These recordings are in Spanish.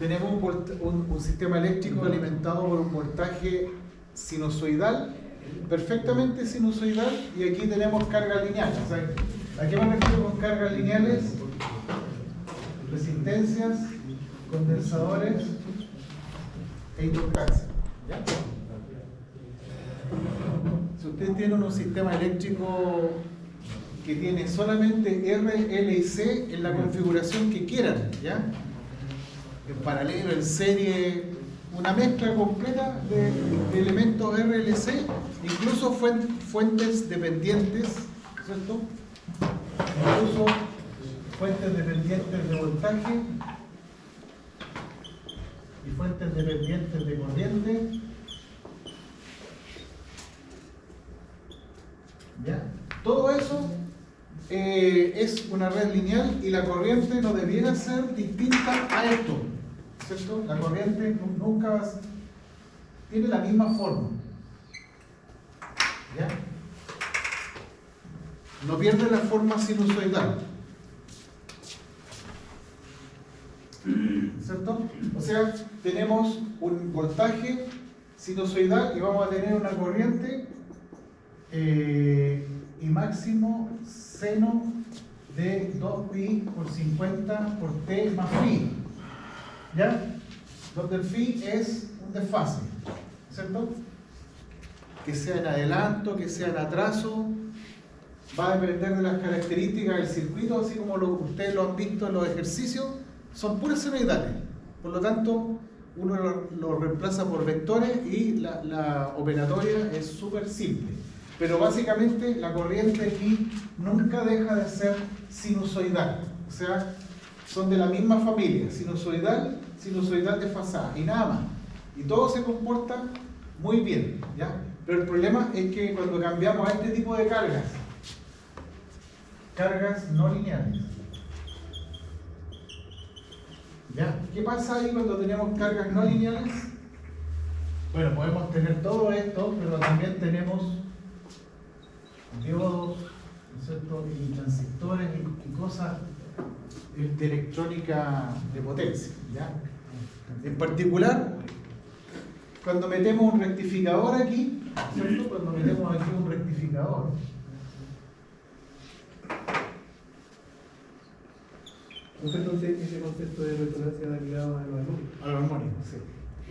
tenemos un sistema eléctrico alimentado por un voltaje sinusoidal, perfectamente sinusoidal, y aquí tenemos cargas lineales. O sea, ¿a qué me refiero con cargas lineales? Resistencias, condensadores e inductancia. ¿Ya? Si ustedes tienen un sistema eléctrico que tiene solamente R, L y C en la configuración que quieran, ¿ya? En paralelo, en serie, una mezcla completa de elementos R, L, C, incluso fuentes dependientes, ¿cierto? Incluso fuentes dependientes de voltaje y fuentes dependientes de corriente. ¿Ya? Todo eso es una red lineal y la corriente no debiera ser distinta a esto, ¿cierto? La corriente nunca tiene la misma forma. ¿Ya? No pierde la forma sinusoidal, ¿cierto? O sea, tenemos un voltaje sinusoidal y vamos a tener una corriente y máximo seno de 2pi por 50 por t más phi, ¿ya? Donde el phi es un desfase, ¿cierto? Que sea en adelanto, que sea en atraso, va a depender de las características del circuito, así como ustedes lo han visto en los ejercicios, son puras senoidales. Por lo tanto, uno lo reemplaza por vectores y la operatoria es súper simple. Pero básicamente la corriente aquí nunca deja de ser sinusoidal. O sea, son de la misma familia, sinusoidal, sinusoidal desfasada y nada más. Y todo se comporta muy bien, ¿ya? Pero el problema es que cuando cambiamos a este tipo de cargas no lineales, ¿ya? ¿Qué pasa ahí cuando tenemos cargas no lineales? Bueno, podemos tener todo esto, pero también tenemos diodos, ¿no es cierto? Y transistores y cosas de electrónica de potencia, ¿ya? En particular, cuando metemos un rectificador aquí, ¿cierto? Cuando metemos aquí un rectificador, Entonces, ese concepto de resonancia da ligado a los armónicos. a los armónicos, sí.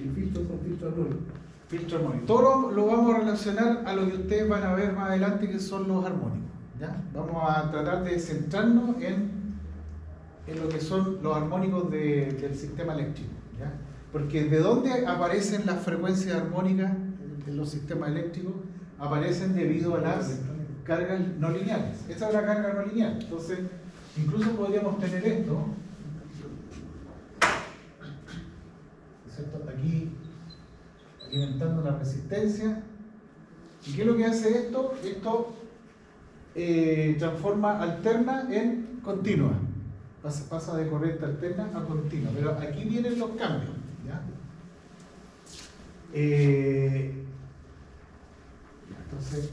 El filtro son filtros armónicos. Filtro armónico. Todo lo vamos a relacionar a lo que ustedes van a ver más adelante, que son los armónicos, ¿ya? Vamos a tratar de centrarnos en lo que son los armónicos del sistema eléctrico, ¿ya? Porque ¿de dónde aparecen las frecuencias armónicas en los sistemas eléctricos? Aparecen debido a las cargas no lineales. Esta es una carga no lineal. Entonces, incluso podríamos tener esto, ¿cierto? Aquí alimentando la resistencia. ¿Y qué es lo que hace esto? Esto transforma alterna en continua. Pasa de corriente alterna a continua. Pero aquí vienen los cambios, ¿ya? Entonces,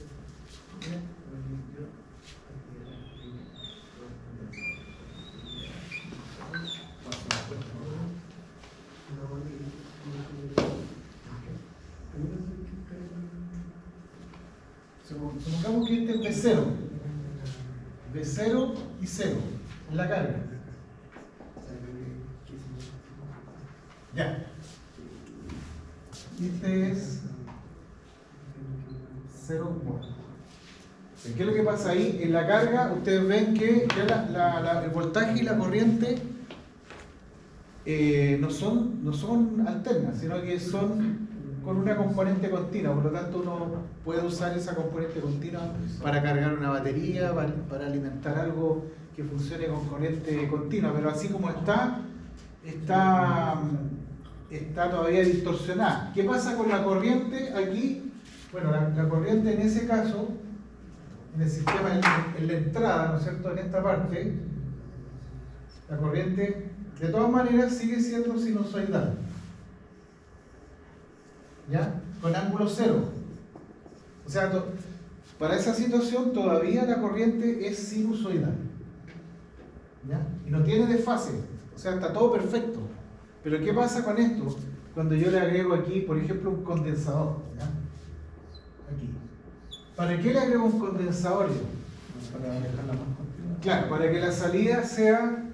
supongamos que este es B0. B0 y 0 en la carga. Ya. Este es 0 volts. ¿Qué es lo que pasa ahí? En la carga, ustedes ven que ya el voltaje y la corriente no son alternas, sino que son con una componente continua. Por lo tanto, uno puede usar esa componente continua para cargar una batería, para alimentar algo que funcione con corriente continua. Pero así como está todavía distorsionada. ¿Qué pasa con la corriente aquí? Bueno, la corriente en ese caso, en el sistema, en la entrada, ¿no es cierto?, en esta parte, la corriente de todas maneras sigue siendo sinusoidal, ¿ya? Con ángulo cero. O sea, para esa situación todavía la corriente es sinusoidal, ¿ya? Y no tiene desfase, o sea, está todo perfecto. Pero ¿qué pasa con esto? Cuando yo le agrego aquí, por ejemplo, un condensador, ¿ya? Aquí. ¿Para qué le agrego un condensador yo? Para dejarla más continua. Claro, para que la salida sea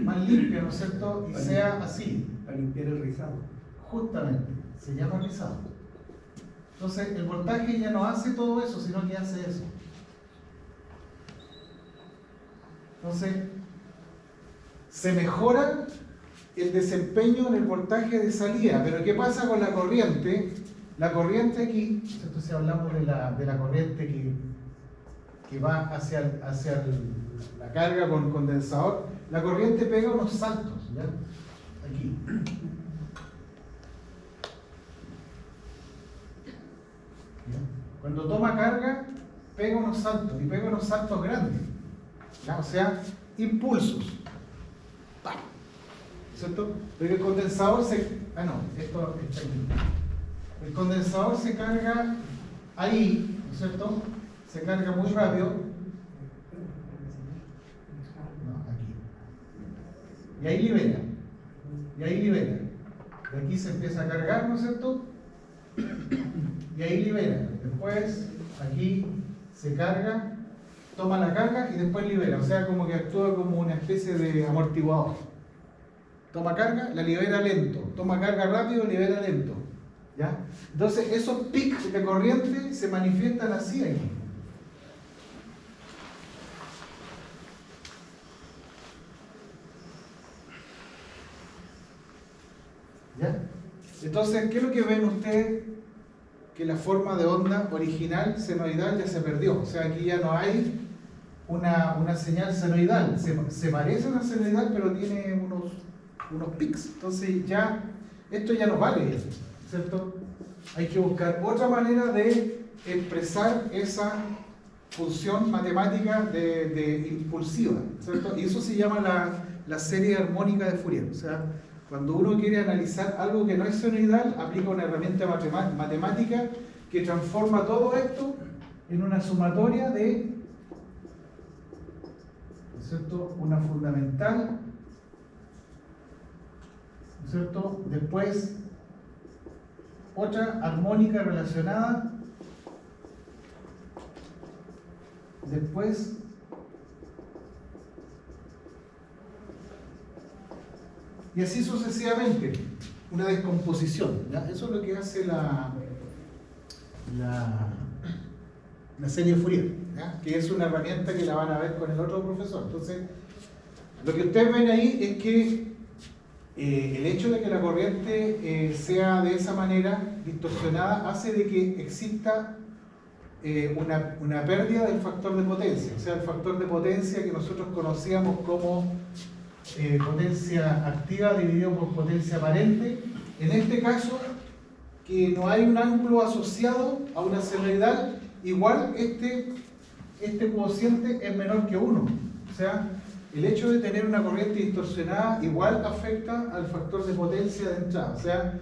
más limpia, ¿no es cierto? Y sea así. Para limpiar el rizado. Justamente, se llama rizado. Entonces, el voltaje ya no hace todo eso, sino que hace eso. Entonces, se mejora el desempeño en el voltaje de salida. Pero ¿qué pasa con la corriente? La corriente aquí, ¿cierto? Si hablamos de la corriente que va hacia la carga con condensador, la corriente pega unos saltos, ¿ya? Aquí. ¿Ya? Cuando toma carga, pega unos saltos, y pega unos saltos grandes, ¿ya? O sea, impulsos. ¡Pam! ¿Cierto? Pero el condensador se... Ah, no, esto está aquí. El condensador se carga ahí, ¿no es cierto? Se carga muy rápido. No, aquí. Y ahí libera. Y ahí libera. De aquí se empieza a cargar, ¿no es cierto? Y ahí libera. Después, aquí se carga, toma la carga y después libera. O sea, como que actúa como una especie de amortiguador. Toma carga, la libera lento. Toma carga rápido, libera lento. ¿Ya? Entonces, esos picos de corriente se manifiestan así aquí. ¿Ya? Entonces, ¿qué es lo que ven ustedes? Que la forma de onda original senoidal ya se perdió. O sea, aquí ya no hay una señal senoidal. Se parece a una senoidal, pero tiene unos pics. Entonces, ya esto ya no vale, ¿cierto? Hay que buscar otra manera de expresar esa función matemática de impulsiva, ¿cierto? Y eso se llama la serie armónica de Fourier. O sea, cuando uno quiere analizar algo que no es senoidal, aplica una herramienta matemática que transforma todo esto en una sumatoria de, ¿cierto? Una fundamental, ¿cierto? Después otra armónica relacionada, después y así sucesivamente, una descomposición, ¿ya? Eso es lo que hace la serie Fourier, ¿ya? Que es una herramienta que la van a ver con el otro profesor. Entonces, lo que ustedes ven ahí es que el hecho de que la corriente sea de esa manera distorsionada hace de que exista una pérdida del factor de potencia. O sea, el factor de potencia que nosotros conocíamos como potencia activa dividido por potencia aparente. En este caso, que no hay un ángulo asociado a una senoidal, igual este cociente es menor que 1. O sea, el hecho de tener una corriente distorsionada igual afecta al factor de potencia de entrada. O sea,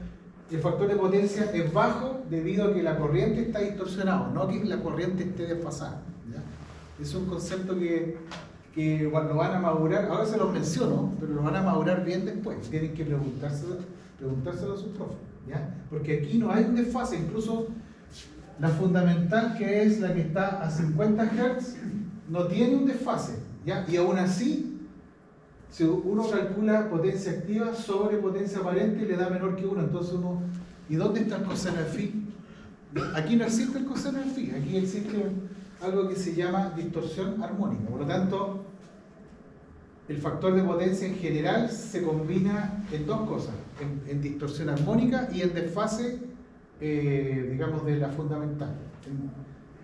el factor de potencia es bajo debido a que la corriente está distorsionada, no que la corriente esté desfasada, ¿ya? Es un concepto que lo van a madurar, ahora se los menciono, pero lo van a madurar bien después. Tienen que preguntárselo a sus profes, ¿ya? Porque aquí no hay un desfase, incluso la fundamental, que es la que está a 50 Hz, no tiene un desfase, ¿ya? Y aún así, si uno calcula potencia activa sobre potencia aparente, le da menor que 1. Entonces uno, ¿y dónde está el coseno de phi? Aquí no existe el coseno de phi, aquí existe algo que se llama distorsión armónica. Por lo tanto, el factor de potencia en general se combina en dos cosas, en distorsión armónica y en desfase, digamos, de la fundamental.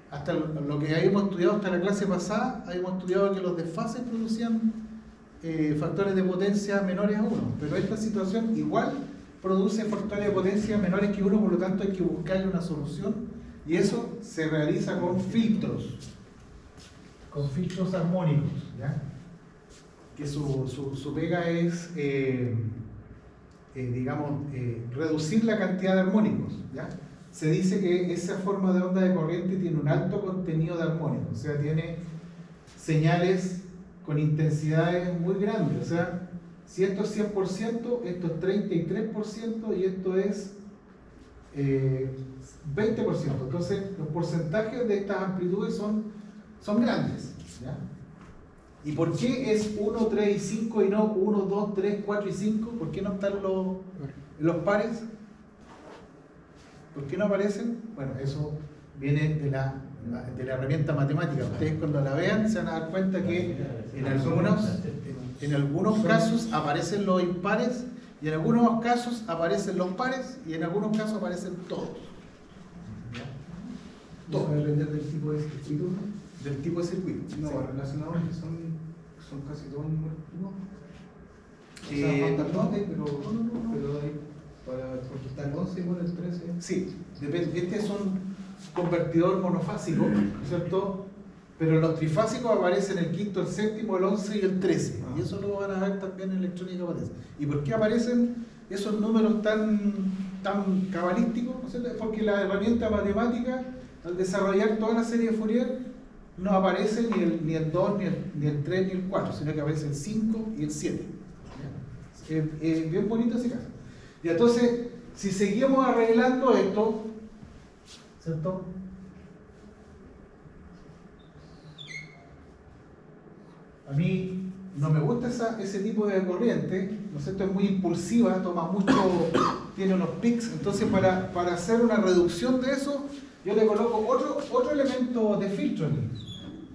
Hasta lo que habíamos estudiado hasta la clase pasada, habíamos estudiado que los desfases producían factores de potencia menores a 1, pero esta situación igual produce factores de potencia menores que 1, por lo tanto hay que buscarle una solución, y eso se realiza con filtros armónicos, ¿ya? Que su pega es, digamos, reducir la cantidad de armónicos, ¿ya? Se dice que esa forma de onda de corriente tiene un alto contenido de armónicos, o sea, tiene señales con intensidades muy grandes. O sea, Si esto es 100%, esto es 33% y esto es 20%. Entonces, los porcentajes de estas amplitudes son grandes. ¿Ya? ¿Y por qué es 1, 3 y 5 y no 1, 2, 3, 4 y 5? ¿Por qué no están los pares? ¿Por qué no aparecen? Bueno, eso viene de la herramienta matemática. Ustedes cuando la vean se van a dar cuenta que en algunos casos aparecen los impares y en algunos casos aparecen los pares y en algunos casos aparecen todos. ¿Todo va a depender del tipo de circuito? Del tipo de circuito. No, Sí. relacionados que son casi todos números primos. O sea, No, falta el 11, pero no. pero hay porque está el 11 igual el 13. Sí, depende. Este es un convertidor monofásico, ¿no es cierto? Pero los trifásicos aparecen el quinto, el séptimo, el 11 y el 13. Y eso lo van a ver también en electrónica potencia. ¿Y por qué aparecen esos números tan cabalísticos? ¿No es cierto? Porque la herramienta matemática, al desarrollar toda la serie de Fourier, no aparece ni el 2, ni el 3, ni el 4, sino que aparece el 5 y el 7. Bien bonito ese caso. Y entonces, si seguimos arreglando esto, ¿cierto? A mí no me gusta ese tipo de corriente, ¿no es cierto? Es muy impulsiva, toma mucho, tiene unos pics. Entonces, para hacer una reducción de eso, yo le coloco otro elemento de filtro aquí,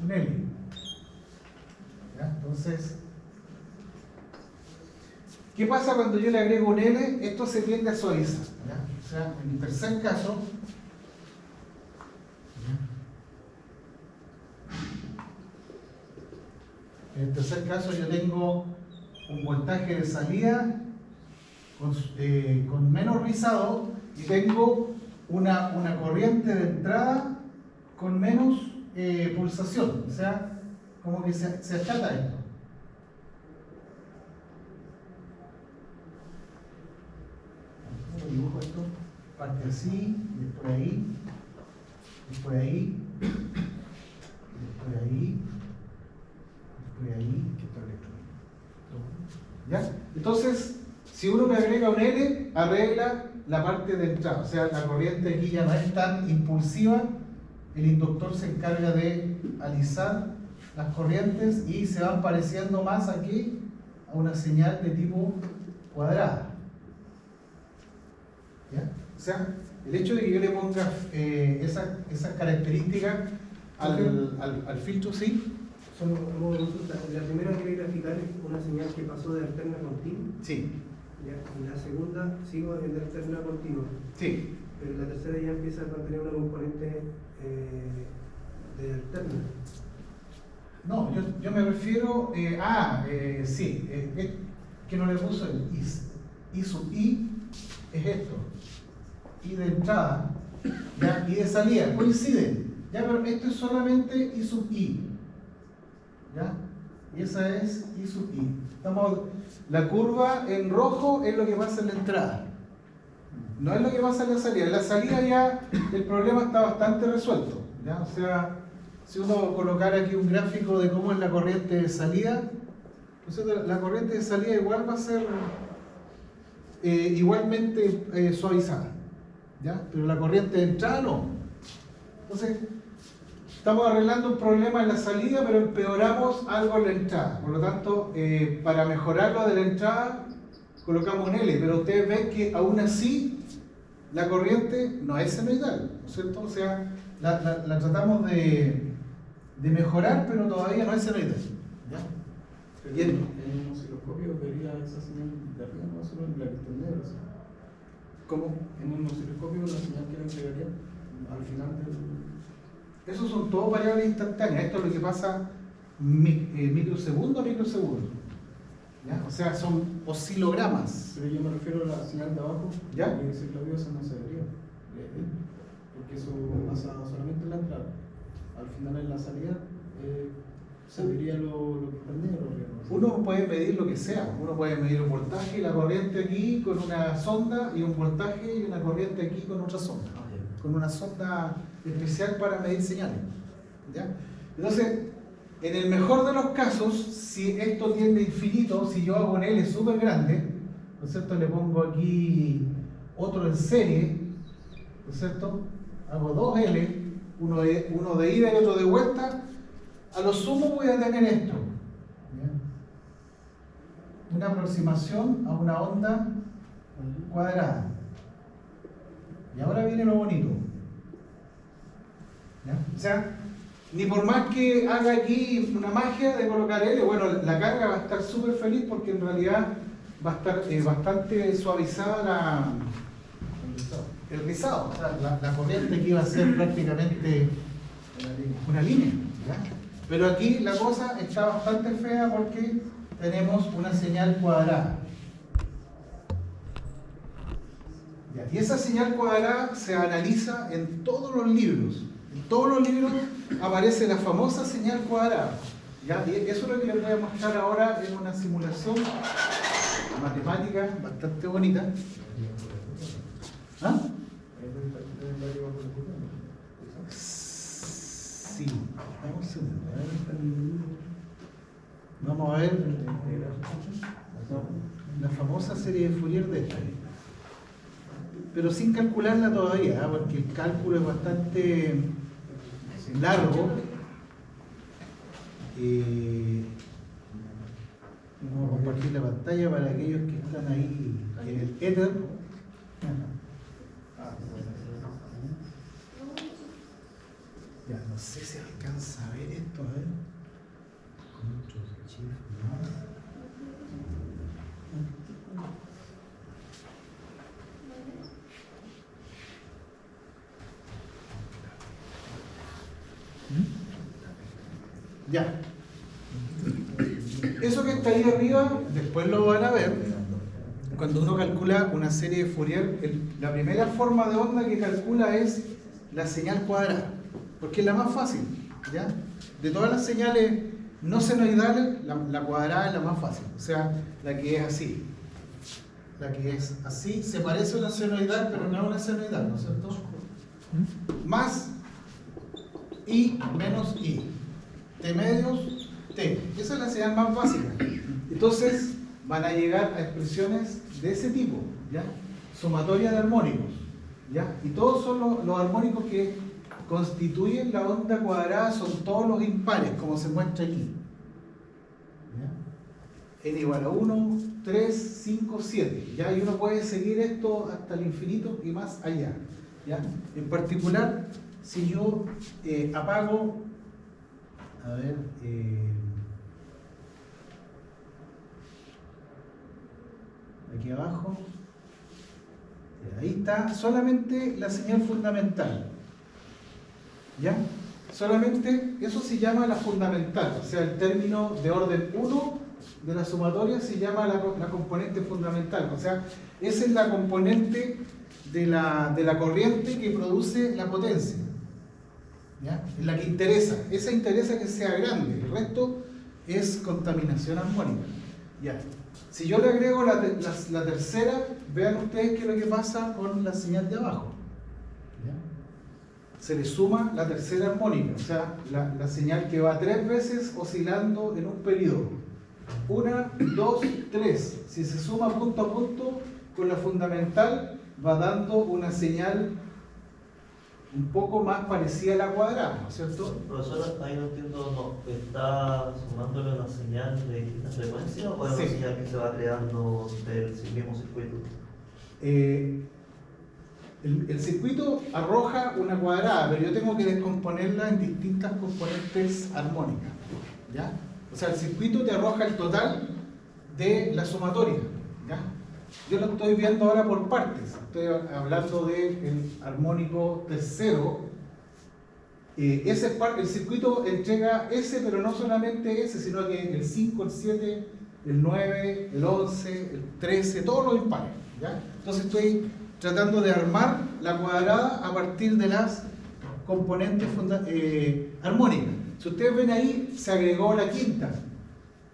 un L. ¿Ya? Entonces, ¿qué pasa cuando yo le agrego un L? Esto se tiende a suavizar. ¿Ya? O sea, en el tercer caso, yo tengo un voltaje de salida con menos rizado y tengo una corriente de entrada con menos pulsación. O sea, como que se achata esto. Dibujo esto, parte así, después ahí, después ahí, después ahí, después ahí, que está electrónico. ¿Ya? Entonces, si uno le agrega un L, arregla la parte de entrada, o sea, la corriente aquí ya no es tan impulsiva, el inductor se encarga de alisar las corrientes y se van pareciendo más aquí a una señal de tipo cuadrada. ¿Ya? O sea, el hecho de que yo le ponga esas características al filtro, sí. La primera que voy a graficar es una señal que pasó de alterna a continua. Sí. ¿Ya? Y la segunda sigo en de alterna a continua. Sí. Pero la tercera ya empieza a tener una componente de alterna. No, yo me refiero sí, que no le puso el is. I sub I es esto. I de entrada, ¿ya? Y de salida, coinciden. Ya, pero esto es solamente I sub I. ¿Ya? Y esa es I sub I. La curva en rojo es lo que pasa en la entrada. No es lo que pasa en la salida. En la salida ya el problema está bastante resuelto. ¿Ya? O sea, si uno colocara aquí un gráfico de cómo es la corriente de salida, entonces la corriente de salida igual va a ser igualmente suavizada. ¿Ya? Pero la corriente de entrada no. Entonces, estamos arreglando un problema en la salida, pero empeoramos algo en la entrada. Por lo tanto, para mejorar lo de la entrada, colocamos un L, pero ustedes ven que aún así la corriente no es senoidal, ¿no es cierto? O sea, la tratamos de mejorar, pero todavía no es senoidal. ¿Ya? Pero en un osciloscopio vería esa señal de arriba, no solo en la que está en negro. ¿Cómo? En un osciloscopio la señal que le entregaría al final del... Esos son todos variables instantáneas. Esto es lo que pasa microsegundo a microsegundo. ¿Ya? O sea, son oscilogramas. Pero yo me refiero a la señal de abajo. ¿Ya? Y ese Claudio esa no se vería. Porque eso pasa solamente en la entrada. Al final en la salida se vería lo que está en negro. Uno puede medir lo que sea. Uno puede medir un voltaje y la corriente aquí con una sonda y un voltaje y una corriente aquí con otra sonda. Con una sonda especial para medir señales. ¿Ya? Entonces, En el mejor de los casos, si esto tiende a infinito, si yo hago un L súper grande, ¿no es cierto? Le pongo aquí otro en serie, ¿no es cierto? Hago dos L, uno de ida y otro de vuelta, a lo sumo voy a tener esto. ¿Bien? Una aproximación a una onda cuadrada. Y ahora viene lo bonito. ¿Ya? O sea, ni por más que haga aquí una magia de colocar L, bueno, la carga va a estar súper feliz porque en realidad va a estar bastante suavizada el rizado. O sea, la corriente aquí va a ser prácticamente una línea. ¿Ya? Pero aquí la cosa está bastante fea porque tenemos una señal cuadrada. ¿Ya? Y esa señal cuadrada se analiza en todos los libros. En todos los libros aparece la famosa señal cuadrada. ¿Ya? Y eso es lo que les voy a mostrar ahora en una simulación matemática bastante bonita. ¿Ah? Sí, vamos a segundo. Vamos a ver la famosa serie de Fourier de esta. Pero sin calcularla todavía, ¿eh? Porque el cálculo es bastante largo. Vamos a compartir la pantalla para aquellos que están ahí en el éter. Ya, no sé si alcanza a ver esto, a ver. Ya. Eso que está ahí arriba, después lo van a ver. Cuando uno calcula una serie de Fourier, la primera forma de onda que calcula es la señal cuadrada, porque es la más fácil, ¿ya? De todas las señales no senoidales, la cuadrada es la más fácil, o sea, la que es así. La que es así, se parece a una senoidal, pero no es una senoidal, ¿no es cierto? Más I menos I. T medios, T. Esa es la señal más básica. Entonces, van a llegar a expresiones de ese tipo, ¿ya? Sumatoria de armónicos, ¿ya? Y todos son los armónicos que constituyen la onda cuadrada, son todos los impares, como se muestra aquí. ¿Ya? N igual a 1, 3, 5, 7. ¿Ya? Y uno puede seguir esto hasta el infinito y más allá. ¿Ya? En particular, si yo apago, a ver, aquí abajo, ahí está solamente la señal fundamental. ¿Ya? Solamente eso se llama la fundamental, o sea, el término de orden 1 de la sumatoria se llama la componente fundamental, o sea, esa es la componente de la corriente que produce la potencia. ¿Ya? Es la que interesa, esa interesa que sea grande, el resto es contaminación armónica. ¿Ya? Si yo le agrego la tercera, vean ustedes qué es lo que pasa con la señal de abajo. ¿Ya? Se le suma la tercera armónica, o sea, la señal que va 3 veces oscilando en un periodo. 1, 2, 3. Si se suma punto a punto con la fundamental, va dando una señal un poco más parecida a la cuadrada, ¿no es cierto? Profesor, ahí no entiendo, ¿no? ¿Está sumándole una señal de distintas frecuencias o es una señal que se va creando del mismo circuito? El circuito arroja una cuadrada, pero yo tengo que descomponerla en distintas componentes armónicas, ¿ya? O sea, el circuito te arroja el total de la sumatoria, ¿ya? Yo lo estoy viendo ahora por partes. Estoy hablando del armónico tercero. El circuito entrega ese, pero no solamente ese, sino que el 5, el 7, el 9, el 11, el 13, todos los impares, ¿ya? Entonces estoy tratando de armar la cuadrada a partir de las componentes armónicas. Si ustedes ven ahí, se agregó la quinta.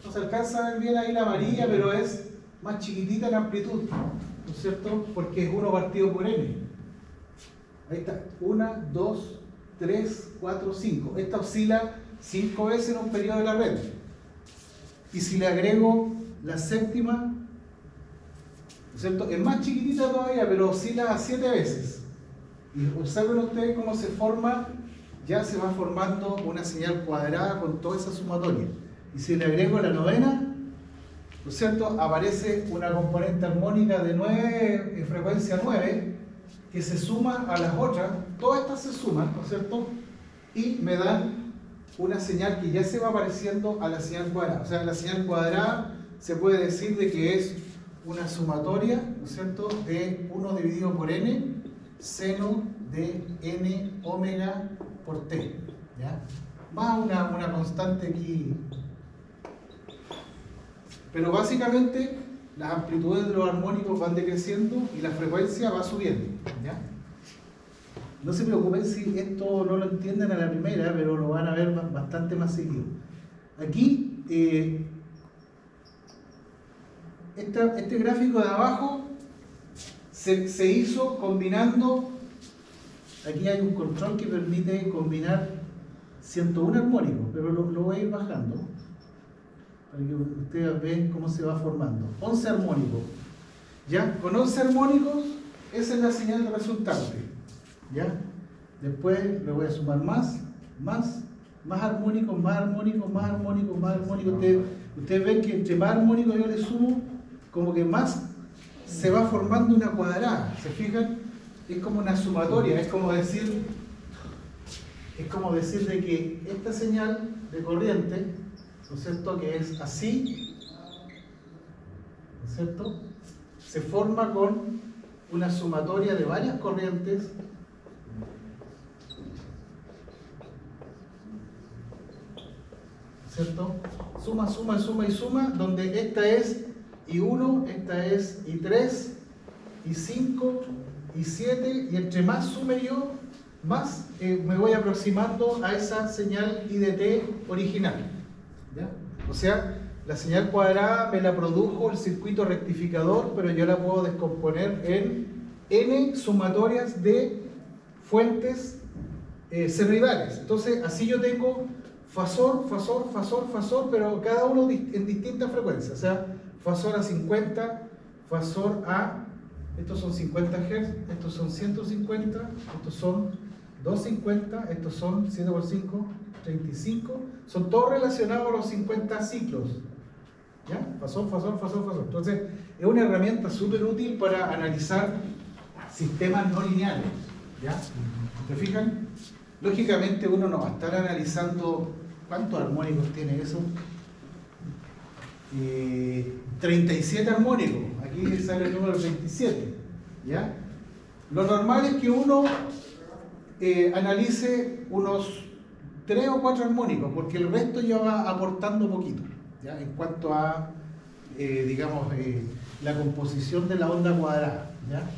No se alcanza a ver bien ahí la amarilla, pero es más chiquitita en amplitud, ¿no es cierto? Porque es 1 partido por n. Ahí está, 1, 2, 3, 4, 5. Esta oscila 5 veces en un periodo de la red. Y si le agrego la séptima, ¿no es cierto? Es más chiquitita todavía, pero oscila a 7 veces. Y observen ustedes cómo se forma, ya se va formando una señal cuadrada con toda esa sumatoria. Y si le agrego la novena, ¿no es cierto? Aparece una componente armónica de 9, en frecuencia 9, que se suma a las otras, todas estas se suman, ¿no es cierto? Y me dan una señal que ya se va pareciendo a la señal cuadrada. O sea, la señal cuadrada se puede decir de que es una sumatoria, ¿no es cierto?, de 1 dividido por n, seno de n omega por t, ¿ya? Va una constante aquí. Pero básicamente las amplitudes de los armónicos van decreciendo y la frecuencia va subiendo, ¿ya? No se preocupen si esto no lo entienden a la primera, pero lo van a ver bastante más seguido. Aquí, este gráfico de abajo se hizo combinando, aquí hay un control que permite combinar 101 armónicos, pero lo voy a ir bajando para que ustedes vean cómo se va formando. 11 armónicos. ¿Ya? Con 11 armónicos, esa es la señal de resultante. ¿Ya? Después le voy a sumar más armónicos, más armónicos, más armónicos, más armónicos. Ustedes ven que entre más armónicos yo le sumo, como que más se va formando una cuadrada. ¿Se fijan? Es como una sumatoria, es como decir de que esta señal de corriente, ¿no es cierto?, que es así, ¿no es cierto?, se forma con una sumatoria de varias corrientes ¿cierto? Suma, suma, suma y suma, donde esta es I1, esta es I3, I5, I7, y entre más sume yo, más me voy aproximando a esa señal I de t original. ¿Ya? O sea, la señal cuadrada me la produjo el circuito rectificador, pero yo la puedo descomponer en n sumatorias de fuentes senoidales. Entonces, así yo tengo fasor, fasor, fasor, fasor, pero cada uno en distintas frecuencias. O sea, fasor a 50, fasor a, estos son 50 Hz, estos son 150, estos son 250, estos son 7 por 5, 35, son todos relacionados a los 50 ciclos. ¿Ya? Fasor, fasor, fasor, fasor. Entonces, es una herramienta súper útil para analizar sistemas no lineales. ¿Ya? ¿Se fijan? Lógicamente uno no va a estar analizando cuántos armónicos tiene eso. 37 armónicos. Aquí sale el número 37. ¿Ya? Lo normal es que uno analice unos 3 o 4 armónicos, porque el resto ya va aportando poquito, ¿ya? En cuanto a, digamos, la composición de la onda cuadrada, ¿ya?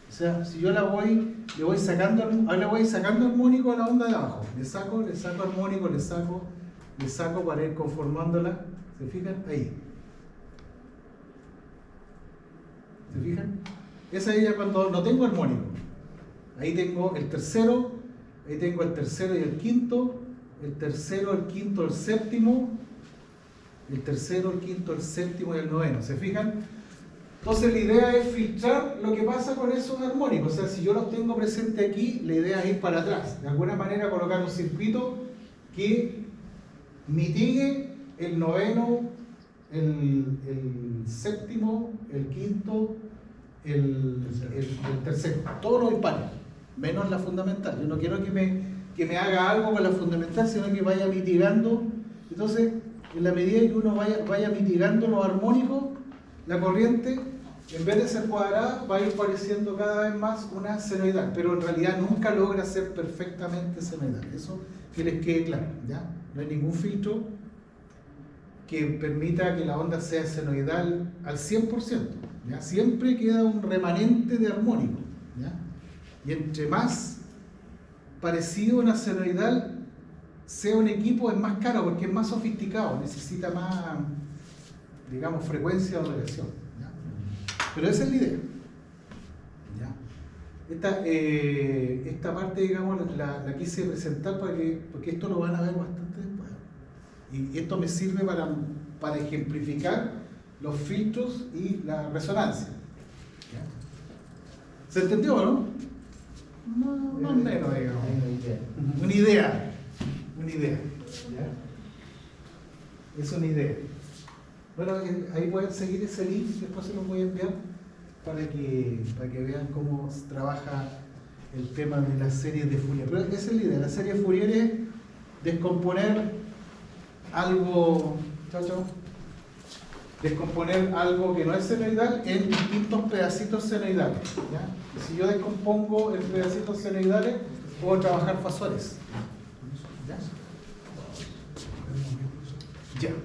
O sea, si yo le voy sacando armónico a la onda de abajo, le saco armónico, le saco para ir conformándola. ¿Se fijan? Ahí. ¿Se fijan? Esa es ya cuando no tengo armónico. Ahí tengo el tercero, ahí tengo el tercero y el quinto, el tercero, el quinto, el séptimo, el tercero, el quinto, el séptimo y el noveno. ¿Se fijan? Entonces la idea es filtrar lo que pasa con esos armónicos. O sea, si yo los tengo presentes aquí, la idea es ir para atrás. De alguna manera colocar un circuito que mitigue el noveno, el séptimo, el quinto, el tercero. Todos los impares, menos la fundamental. Yo no quiero que me haga algo con la fundamental, sino que vaya mitigando. Entonces, en la medida que uno vaya mitigando los armónicos, la corriente, en vez de ser cuadrada, va a ir pareciendo cada vez más una senoidal, pero en realidad nunca logra ser perfectamente senoidal. Eso que les quede claro, ¿ya? No hay ningún filtro que permita que la onda sea senoidal al 100%, ¿ya? Siempre queda un remanente de armónico, ¿ya? Y entre más parecido a una senoidal sea un equipo, es más caro porque es más sofisticado, necesita más, digamos, frecuencia o relación, ¿ya? Pero esa es la idea, ¿ya? Esta parte, digamos, la quise presentar porque esto lo van a ver bastante después. Y esto me sirve para ejemplificar los filtros y la resonancia. ¿Ya? ¿Se entendió, no? Más o menos, digamos. Una idea. ¿Ya? Es una idea. Bueno, ahí pueden seguir ese link, después se los voy a enviar para que vean cómo trabaja el tema de las series de Fourier. Pero esa es la idea, la serie de Fourier es descomponer algo, descomponer algo que no es senoidal en distintos pedacitos senoidales. ¿Ya? Y si yo descompongo en pedacitos senoidales, puedo trabajar fasores. ¿Ya? Ya.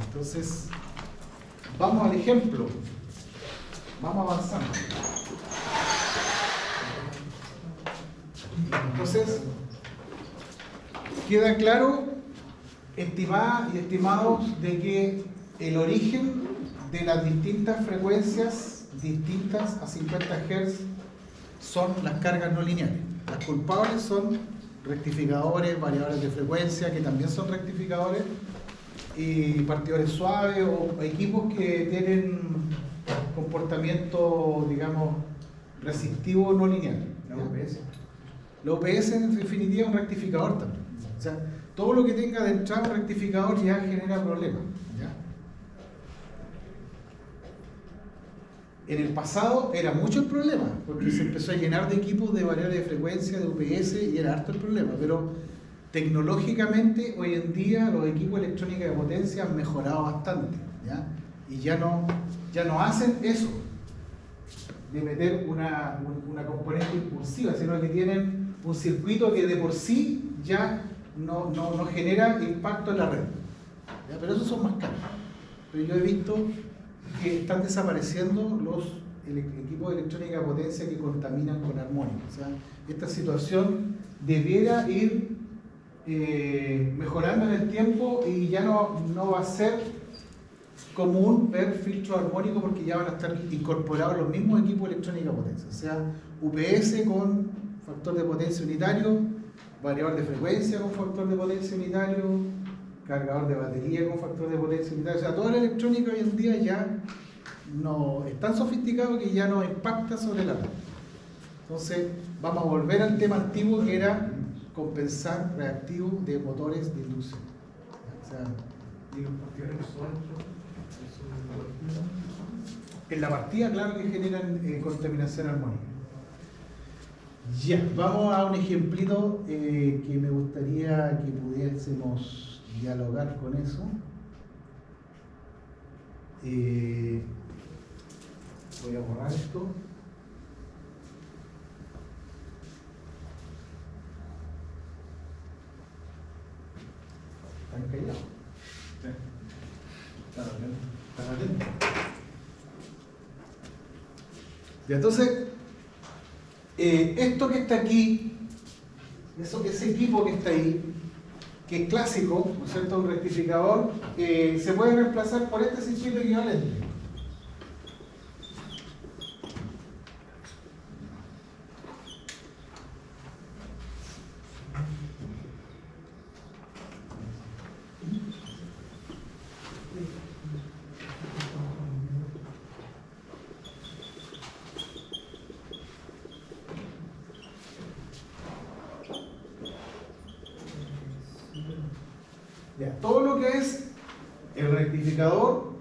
Entonces, vamos al ejemplo. Vamos avanzando. Entonces, queda claro, estimadas y estimados, de que el origen de las distintas frecuencias distintas a 50 Hz son las cargas no lineales. Las culpables son rectificadores, variadores de frecuencia, que también son rectificadores, y partidores suaves o equipos que tienen comportamiento, digamos, resistivo no lineal. La UPS. La UPS en definitiva es un rectificador también. O sea, todo lo que tenga de entrada un rectificador ya genera problemas. ¿Ya? En el pasado era mucho el problema, porque se empezó a llenar de equipos de variables de frecuencia, de UPS, y era harto el problema, pero tecnológicamente hoy en día los equipos electrónicos de potencia han mejorado bastante, ¿ya? Y ya no hacen eso de meter una componente impulsiva, sino que tienen un circuito que de por sí ya no genera impacto en la red. ¿Ya? Pero esos son más caros. Pero yo he visto que están desapareciendo los equipos de electrónica de potencia que contaminan con armónica. O sea, esta situación debiera ir mejorando en el tiempo y ya no va a ser común ver filtros armónicos, porque ya van a estar incorporados los mismos equipos de electrónica de potencia, o sea, UPS con factor de potencia unitario, variador de frecuencia con factor de potencia unitario, cargador de batería con factor de potencia unitario. O sea, toda la electrónica hoy en día ya no es tan sofisticado que ya no impacta sobre la red. Entonces vamos a volver al tema antiguo, que era compensar reactivos de motores de inducción. O sea, ¿Y los partidores sueltos? en la partida, claro que generan contaminación armónica. Ya, vamos a un ejemplito que me gustaría que pudiésemos dialogar con eso. Voy a borrar esto. ¿Están callados? Sí. Están atentos. Y entonces, esto que está aquí, ese equipo que está ahí, que es clásico, ¿no es cierto?, un rectificador, se puede reemplazar por este circuito equivalente. Ya, todo lo que es el rectificador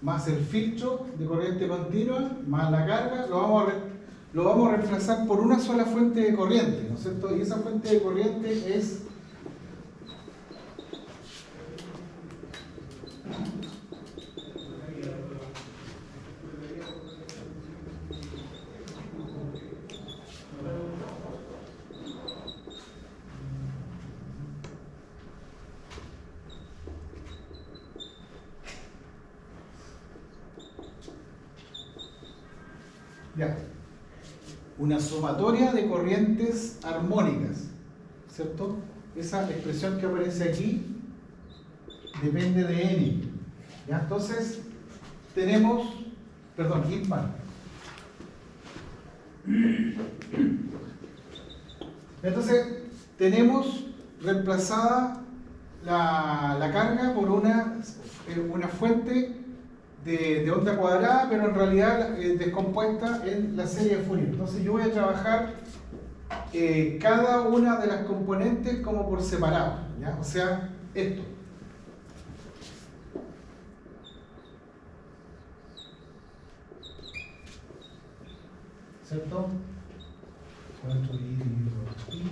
más el filtro de corriente continua más la carga lo vamos a reemplazar por una sola fuente de corriente, ¿no es cierto? Y esa fuente de corriente es ya, una sumatoria de corrientes armónicas, ¿cierto? Esa expresión que aparece aquí depende de n. ¿Ya? Entonces, tenemos, perdón, impar. Entonces, tenemos reemplazada la carga por una fuente de onda cuadrada, pero en realidad descompuesta en la serie de Fourier. Entonces, yo voy a trabajar cada una de las componentes como por separado, ¿ya? O sea, esto. ¿Cierto? 4i dividido por i.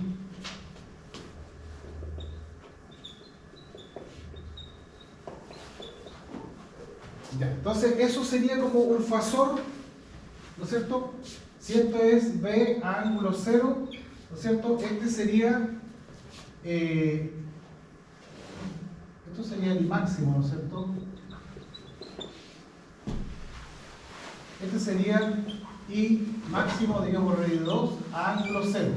Ya, entonces eso sería como un fasor, ¿no es cierto? Si esto es B a ángulo 0, ¿no es cierto? Este sería, esto sería el máximo, ¿no es cierto? Este sería I máximo dividido por radio 2 a ángulo 0.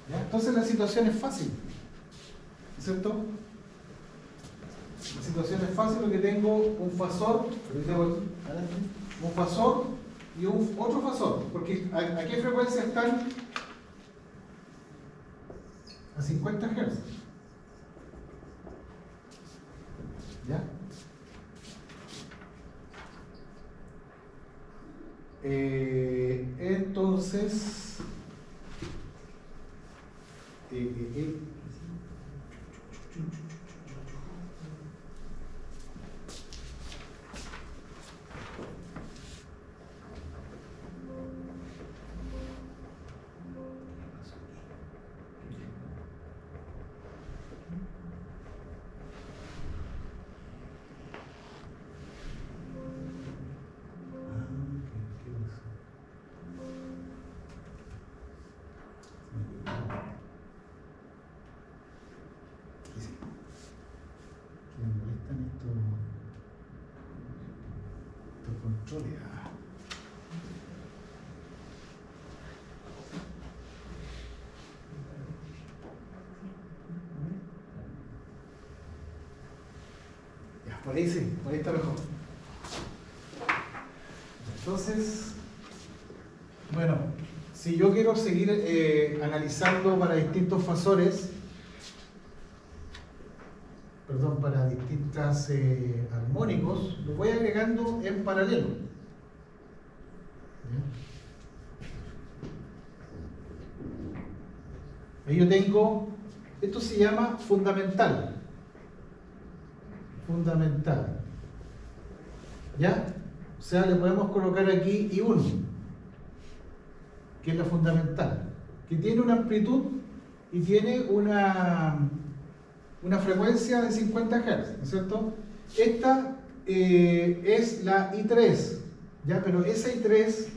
¿Ya? Entonces la situación es fácil, ¿no es cierto? La situación es fácil porque tengo un fasor, y otro fasor, porque ¿a qué frecuencia están? A 50 Hz. ¿Ya? Entonces, me molestan estos controles. Ya, por ahí sí, por ahí está mejor. Entonces, bueno, si yo quiero seguir analizando para distintos fasores, perdón, para distintas armónicos, lo voy agregando en paralelo. ¿Ya? Ahí yo tengo, esto se llama fundamental. Fundamental. ¿Ya? O sea, le podemos colocar aquí I1, que es la fundamental, que tiene una amplitud y tiene una frecuencia de 50 Hz, ¿no es cierto? Esta es la I3, ¿ya? Pero esa I3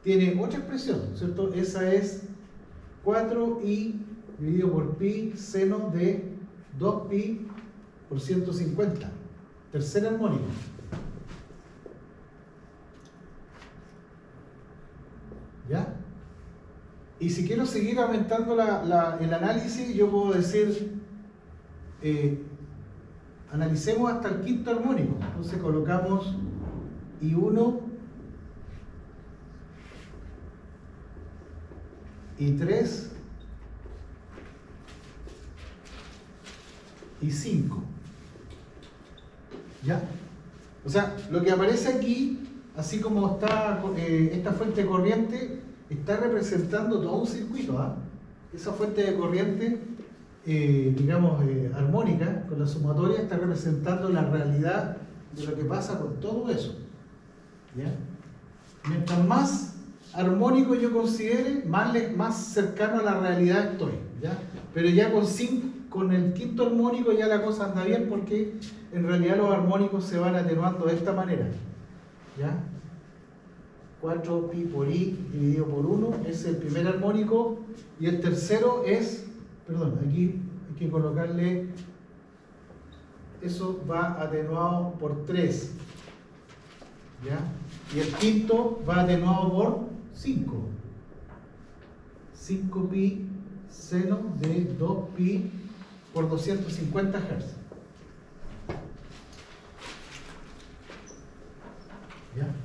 tiene otra expresión, ¿no es cierto? Esa es 4i dividido por pi seno de 2pi por 150, tercer armónico. ¿Ya? Y si quiero seguir aumentando el análisis, yo puedo decir, analicemos hasta el quinto armónico. Entonces colocamos I1, I3, I5. ¿Ya? O sea, lo que aparece aquí, así como está esta fuente de corriente, está representando todo un circuito. ¿Ah? Esa fuente de corriente, digamos, armónica, con la sumatoria, está representando la realidad de lo que pasa con todo eso. ¿Ya? Mientras más armónico yo considere, más cercano a la realidad estoy. ¿Ya? Pero ya con el quinto armónico ya la cosa anda bien, porque en realidad los armónicos se van atenuando de esta manera. ¿Ya? 4pi por i dividido por 1 es el primer armónico, y el tercero es, perdón, aquí hay que colocarle, eso va atenuado por 3, ¿ya? Y el quinto va atenuado por 5pi seno de 2pi por 250 Hz.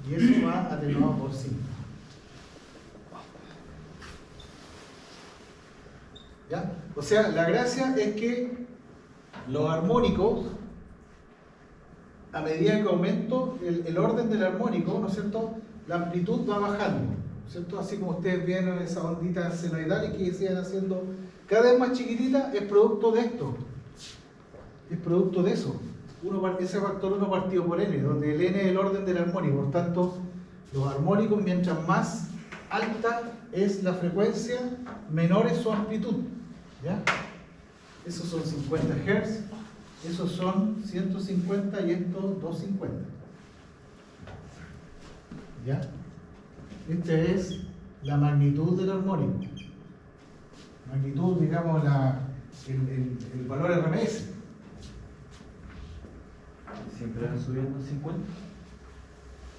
y eso va atenuado por 5. ¿Ya? O sea, la gracia es que los armónicos, a medida que aumento el orden del armónico, ¿no es cierto?, la amplitud va bajando, ¿no es cierto? Así como ustedes vieron esas onditas senoidales que siguen haciendo cada vez más chiquititas, es producto de esto, es producto de eso. Ese factor 1 partido por n, donde el n es el orden del armónico. Por tanto, los armónicos, mientras más alta es la frecuencia, menor es su amplitud. ¿Ya? Esos son 50 Hz, esos son 150 y estos 250. ¿Ya? Esta es la magnitud del armónico. Magnitud, digamos, el valor RMS. Siempre van subiendo 50.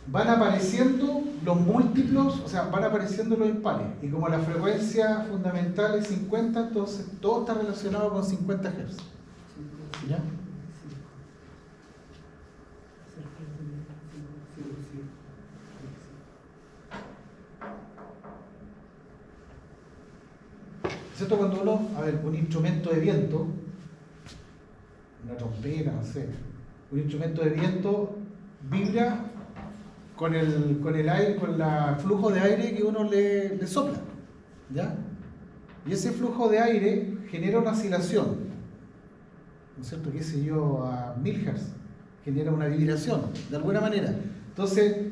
Van apareciendo los múltiplos, o sea, van apareciendo los impares. Y como la frecuencia fundamental es 50, entonces todo está relacionado con 50 Hz. ¿Ya? ¿Cierto? Cuando uno, a ver, un instrumento de viento, una trompeta, no sé, un instrumento de viento vibra con el aire, con el flujo de aire que uno le sopla, ¿ya? Y ese flujo de aire genera una oscilación, ¿no es cierto? Qué sé yo, a 1000 Hz, genera una vibración, de alguna manera. Entonces,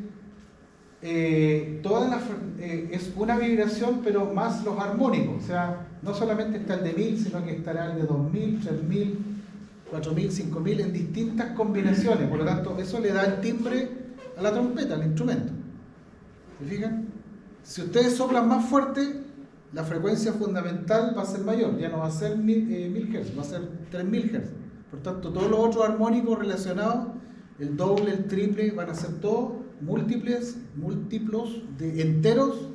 es una vibración, pero más los armónicos, o sea, no solamente está el de 1000, sino que estará el de 2000, 3000, 4000, 5000 en distintas combinaciones. Por lo tanto, eso le da el timbre a la trompeta, al instrumento. ¿Se fijan? Si ustedes soplan más fuerte, la frecuencia fundamental va a ser mayor, ya no va a ser 1000 Hz, va a ser 3000 Hz. Por tanto, todos los otros armónicos relacionados, el doble, el triple, van a ser todos múltiplos de enteros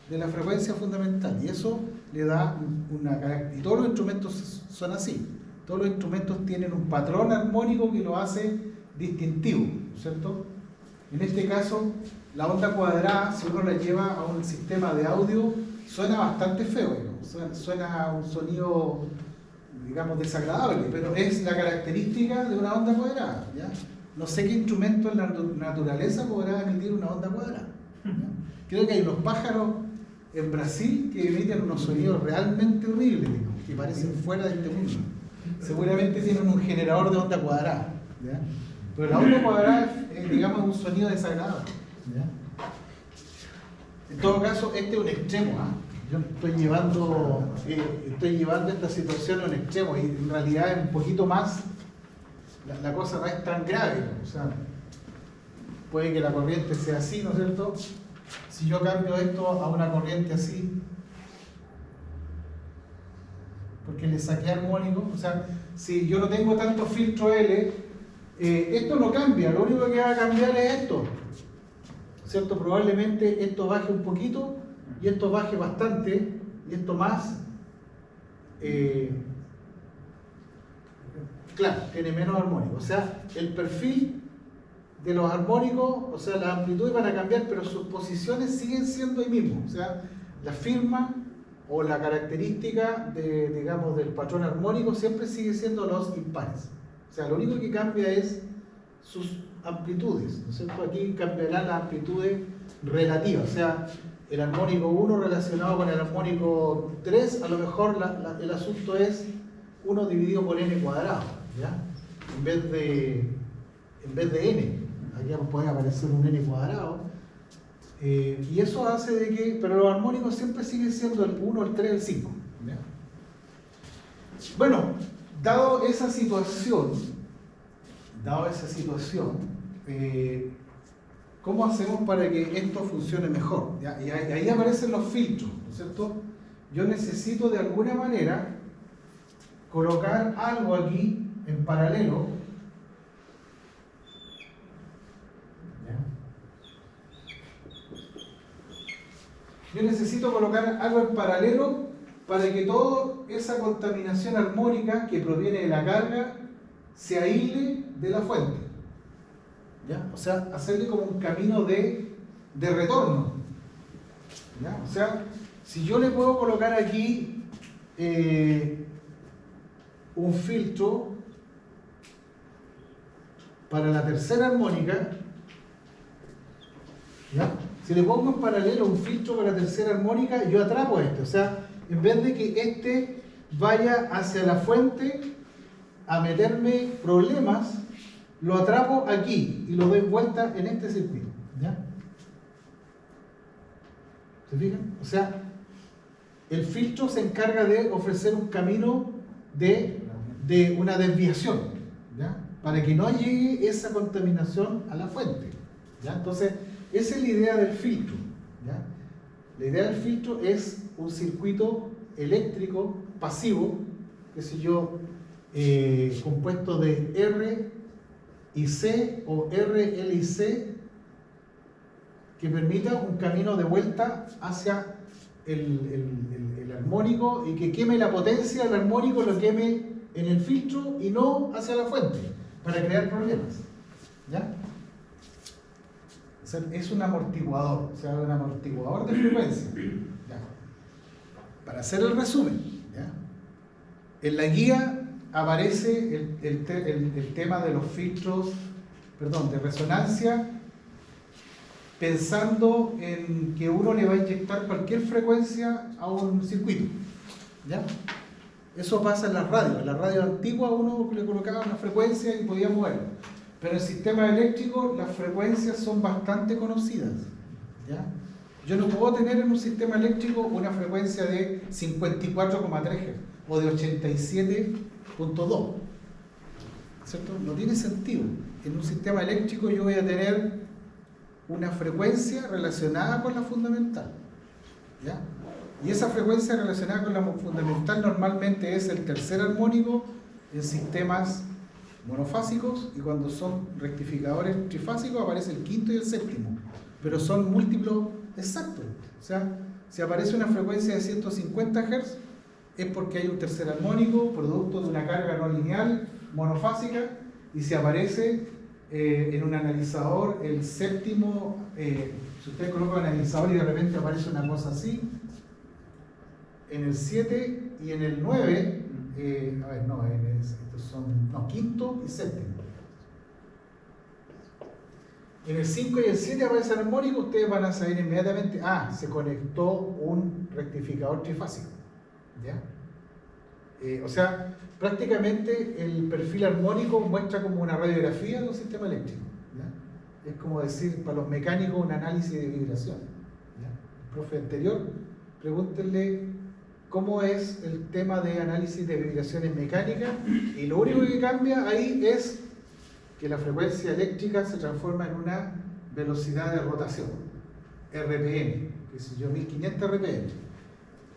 de la frecuencia fundamental. Y eso le da una característica. Y todos los instrumentos son así. Todos los instrumentos tienen un patrón armónico que lo hace distintivo, ¿cierto? En este caso, la onda cuadrada, si uno la lleva a un sistema de audio, suena bastante feo, ¿no? Suena un sonido, digamos, desagradable, pero es la característica de una onda cuadrada, ¿ya? No sé qué instrumento en la naturaleza podrá emitir una onda cuadrada, ¿ya? Creo que hay unos pájaros en Brasil que emiten unos sonidos realmente horribles, digamos, que parecen fuera de este mundo. Seguramente tienen un generador de onda cuadrada, ¿ya? Pero la onda cuadrada es, digamos, un sonido desagradable, ¿ya? En todo caso, este es un extremo, ¿ah? Yo estoy llevando esta situación a un extremo y en realidad es un poquito más, la cosa no es tan grave, ¿no? O sea, puede que la corriente sea así, ¿no es cierto? Si yo cambio esto a una corriente así, porque le saqué armónico, o sea, si yo no tengo tanto filtro L, esto no cambia, lo único que va a cambiar es esto, ¿cierto? Probablemente esto baje un poquito y esto baje bastante y esto más, claro, tiene menos armónico. O sea, el perfil de los armónicos, o sea, las amplitudes van a cambiar, pero sus posiciones siguen siendo ahí mismo. O sea, la firma o la característica digamos, del patrón armónico siempre sigue siendo los impares. O sea, lo único que cambia es sus amplitudes, ¿no es cierto? Aquí cambiarán las amplitudes relativas, o sea, el armónico 1 relacionado con el armónico 3, a lo mejor el asunto es 1 dividido por n cuadrado, ¿ya? En vez de n, aquí puede aparecer un n cuadrado, y eso hace de que, pero los armónicos siempre siguen siendo el 1, el 3, el 5, ¿ya? Bueno, dado esa situación, ¿cómo hacemos para que esto funcione mejor? ¿Ya? Y ahí aparecen los filtros, ¿no es cierto? Yo necesito de alguna manera colocar algo aquí en paralelo. ¿Ya? Yo necesito colocar algo en paralelo para que toda esa contaminación armónica que proviene de la carga se aísle de la fuente. ¿ya? O sea, hacerle como un camino de retorno, ¿ya? O sea, si yo le puedo colocar aquí un filtro para la tercera armónica, ¿ya? Si le pongo en paralelo un filtro para la tercera armónica, yo atrapo a este. O sea, en vez de que este vaya hacia la fuente a meterme problemas, lo atrapo aquí y lo doy vuelta en este circuito, ¿ya? ¿Se fijan? O sea, el filtro se encarga de ofrecer un camino de una desviación, ¿ya? Para que no llegue esa contaminación a la fuente, ¿ya? Entonces, esa es la idea del filtro, ¿ya? La idea del filtro es un circuito eléctrico pasivo, qué sé yo, compuesto de R y C o RL y C, que permita un camino de vuelta hacia el armónico y que queme la potencia del armónico, lo queme en el filtro y no hacia la fuente, para crear problemas, ¿ya? O sea, es un amortiguador, o sea, un amortiguador de frecuencia, ¿ya? Para hacer el resumen, ¿ya? En la guía aparece el tema de los filtros, de resonancia, pensando en que uno le va a inyectar cualquier frecuencia a un circuito, ¿ya? Eso pasa en las radios. En la radio antigua uno le colocaba una frecuencia y podía moverlo. Pero en el sistema eléctrico las frecuencias son bastante conocidas, ¿ya? Yo no puedo tener en un sistema eléctrico una frecuencia de 54,3 Hz o de 87,2, ¿cierto? No tiene sentido. En un sistema eléctrico yo voy a tener una frecuencia relacionada con la fundamental, ¿ya? Y esa frecuencia relacionada con la fundamental normalmente es el tercer armónico en sistemas monofásicos, y cuando son rectificadores trifásicos aparece el quinto y el séptimo, pero son múltiplos exactos. O sea, si aparece una frecuencia de 150 Hz es porque hay un tercer armónico producto de una carga no lineal monofásica, y si aparece en un analizador el séptimo, si usted coloca un analizador y de repente aparece una cosa así, en el 7 y en el 9, estos son quinto y séptimo. En el 5 y el 7 aparece el armónico, ustedes van a saber inmediatamente, se conectó un rectificador trifásico, ¿ya? O sea, prácticamente el perfil armónico muestra como una radiografía de un sistema eléctrico, ¿ya? Es como decir, para los mecánicos, un análisis de vibración, ¿ya? El profe anterior, pregúntenle cómo es el tema de análisis de vibraciones mecánicas, y lo único que cambia ahí es que la frecuencia eléctrica se transforma en una velocidad de rotación, RPM, que sé yo, 1500 RPM.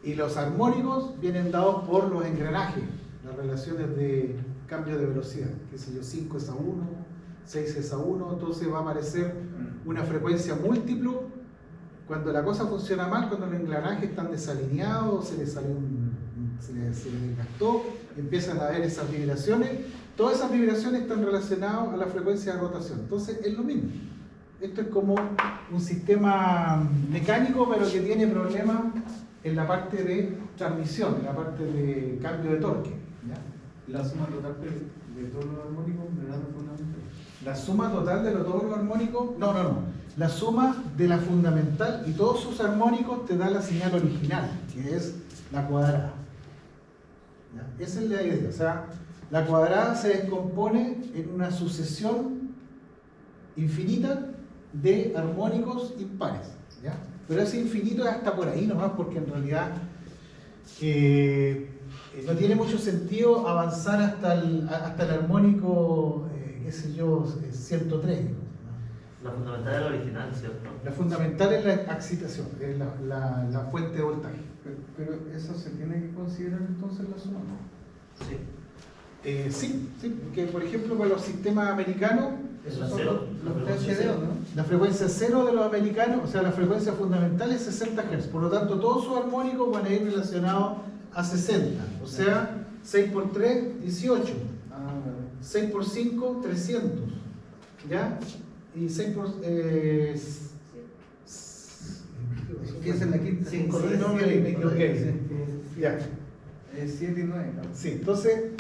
Y los armónicos vienen dados por los engranajes, las relaciones de cambio de velocidad, que sé yo, 5 es a 1, 6 es a 1, entonces va a aparecer una frecuencia múltiplo. Cuando la cosa funciona mal, cuando los engranajes están desalineados, se les desgastó, empiezan a haber esas vibraciones. Todas esas vibraciones están relacionadas a la frecuencia de rotación. Entonces es lo mismo. Esto es como un sistema mecánico, pero que tiene problemas en la parte de transmisión, en la parte de cambio de torque, ¿ya? La suma total de todos los armónicos me da fundamental. La suma total de todos los armónicos, no. La suma de la fundamental y todos sus armónicos te da la señal original, que es la cuadrada, ¿ya? Esa es la idea. O sea, la cuadrada se descompone en una sucesión infinita de armónicos impares, ¿ya? Pero ese infinito es hasta por ahí nomás, porque en realidad no tiene mucho sentido avanzar hasta el armónico, 103. La fundamental es la original, ¿cierto? La fundamental es la excitación, es la fuente de voltaje. Pero eso se tiene que considerar entonces la suma, ¿no? Sí. Sí, porque por ejemplo para los sistemas americanos, Es esos la son cero, la los frecuencia THD, cero. ¿no? La frecuencia cero de los americanos, o sea, la frecuencia fundamental es 60 Hz, por lo tanto todos sus armónicos van a ir relacionados a 60, o sea, 6 por 3, 18, 6 por 5, 300, ¿ya? y 6 por... Empieza en la quinta. Cinco, Sí, no, me equivoqué. Sí. Ya. 7 y 9. Sí, entonces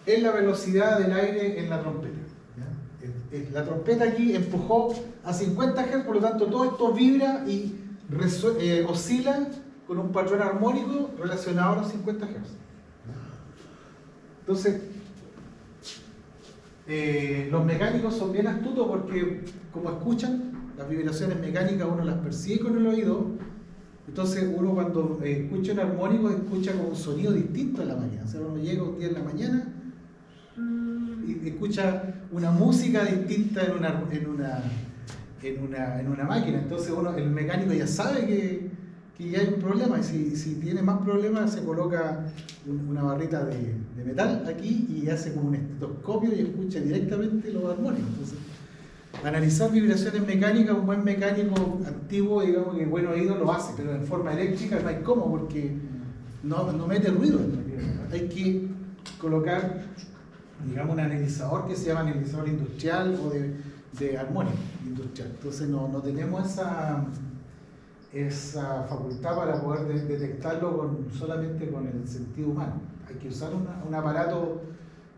es la velocidad del aire en la trompeta. ¿Ya? La trompeta aquí empujó a 50 Hz, por lo tanto todo esto vibra y oscila con un patrón armónico relacionado a los 50 Hz. Entonces, los mecánicos son bien astutos porque como escuchan las vibraciones mecánicas, uno las percibe con el oído. Entonces uno cuando escucha un armónico escucha como un sonido distinto en la mañana. O sea, uno llega un día en la mañana y escucha una música distinta en una máquina. Entonces el mecánico ya sabe que ya hay un problema, y si tiene más problemas se coloca una barrita de metal aquí y hace como un estetoscopio y escucha directamente los armónicos. Entonces, analizar vibraciones mecánicas, un buen mecánico antiguo, digamos que buen oído lo hace, pero en forma eléctrica no hay cómo, porque no mete ruido. Hay que colocar, digamos, un analizador que se llama analizador industrial o de armónico industrial. Entonces no tenemos esa facultad para poder detectarlo solamente con el sentido humano. Hay que usar un aparato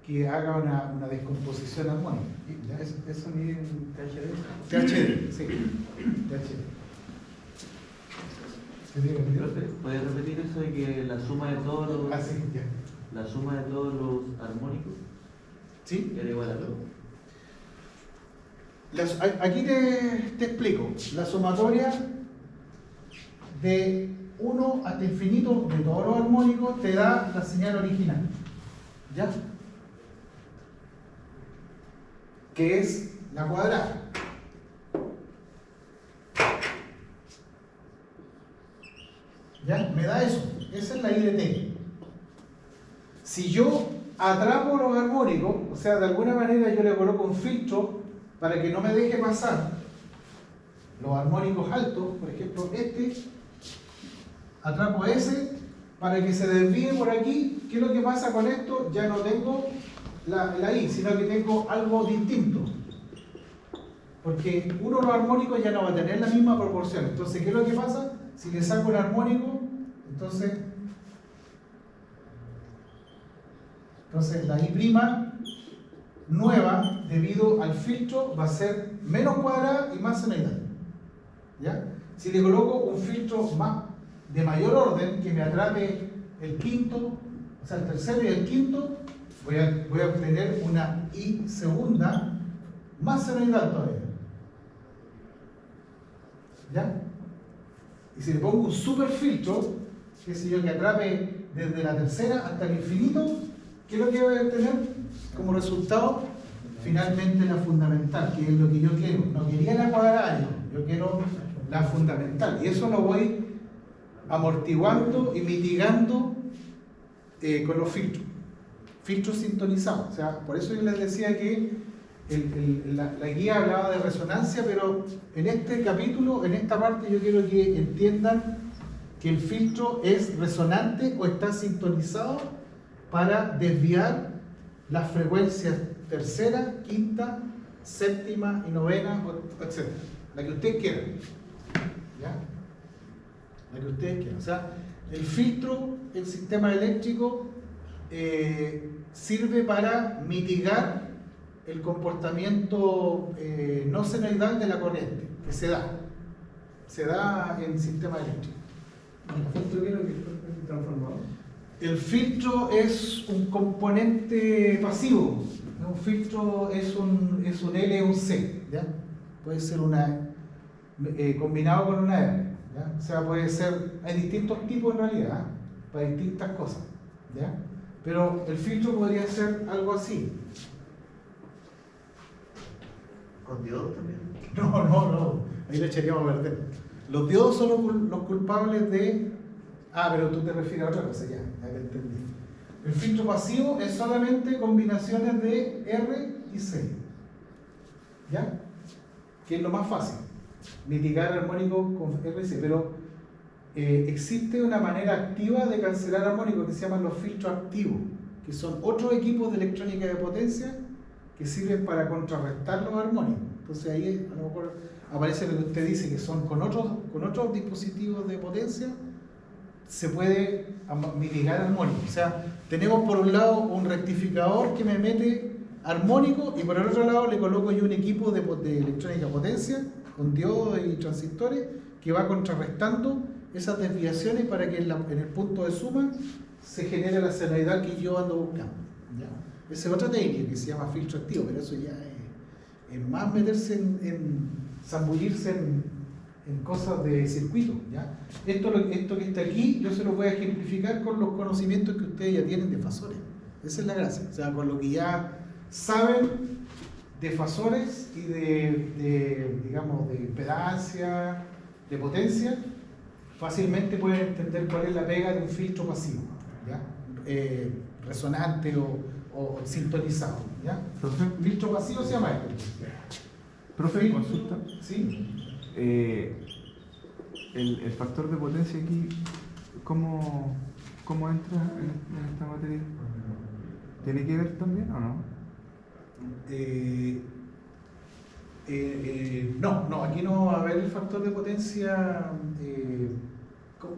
que haga una descomposición armónica. ¿Ya? ¿Eso mide en THD? THD, sí. THD. Profe, ¿puedes repetir eso de que la suma de todos los, Ah, sí, ya. la suma de todos los armónicos ¿Sí? era igual a lo? Aquí te explico. La sumatoria de 1 hasta infinito de todos los armónicos te da la señal original. ¿Ya? Que es la cuadrada. ¿Ya? Me da eso. Esa es la I de T. Si yo atrapo los armónicos, o sea, de alguna manera yo le coloco un filtro para que no me deje pasar los armónicos altos, por ejemplo atrapo ese para que se desvíe por aquí. ¿Qué es lo que pasa con esto? Ya no tengo la I, sino que tengo algo distinto. Porque uno de los armónicos ya no va a tener la misma proporción. Entonces, ¿qué es lo que pasa? Si le saco el armónico, entonces la I' nueva, debido al filtro, va a ser menos cuadrada y más senoidal. ¿Ya? Si le coloco un filtro de mayor orden, que me atrape el quinto, o sea, el tercero y el quinto, voy a obtener una I segunda más senoidal todavía. ¿Ya? Y si le pongo un super filtro, que sé yo, que atrape desde la tercera hasta el infinito, ¿qué es lo que voy a obtener como resultado? Finalmente la fundamental, que es lo que yo quiero. No quería la cuadrada, yo quiero la fundamental. Y eso lo voy amortiguando y mitigando con los filtros. Filtros sintonizados. O sea, por eso yo les decía que la guía hablaba de resonancia, pero en este capítulo, en esta parte, yo quiero que entiendan que el filtro es resonante o está sintonizado para desviar las frecuencias tercera, quinta, séptima y novena, etc. La que ustedes quieran. ¿Ya? La que ustedes quieran. O sea, el filtro, el sistema eléctrico, sirve para mitigar el comportamiento no senoidal de la corriente, que se da en el sistema eléctrico. ¿El filtro qué es lo que es transformador? El filtro es un componente pasivo. Un filtro es un L o un C, ¿ya? Puede ser combinado con una R, ¿ya? O sea, puede ser, hay distintos tipos en realidad, para distintas cosas, ¿ya? Pero el filtro podría ser algo así. ¿Con diodos también? No, ahí le echaríamos a perder. Los diodos son los culpables de... Ah, pero tú te refieres a otra cosa, ya te entendí. El filtro pasivo es solamente combinaciones de R y C. ¿Ya? Que es lo más fácil. Mitigar armónicos con R y C. Pero existe una manera activa de cancelar armónicos que se llaman los filtros activos, que son otros equipos de electrónica de potencia que sirven para contrarrestar los armónicos. Entonces ahí a lo mejor aparece lo que usted dice, que son con otros dispositivos de potencia, se puede mitigar armónicos. O sea, tenemos por un lado un rectificador que me mete armónico y por el otro lado le coloco yo un equipo de electrónica potencia con diodos y transistores que va contrarrestando esas desviaciones para que en el punto de suma se genere la senoidal que yo ando buscando. ¿Ya? Esa es otra técnica que se llama filtro activo, pero eso ya es más meterse en zambullirse en cosas de circuito. ¿Ya? Esto que está aquí yo se lo voy a ejemplificar con los conocimientos que ustedes ya tienen de fasores. Esa es la gracia, o sea, con lo que ya saben de fasores y digamos, de impedancia, de potencia, fácilmente pueden entender cuál es la pega de un filtro pasivo, ¿ya? Resonante o sintonizado, ¿ya? Profe, Filtro pasivo se llama esto. profe, consulta. Sí. El factor de potencia aquí, ¿cómo entra en esta materia? ¿Tiene que ver también o no? No, aquí no va a haber el factor de potencia,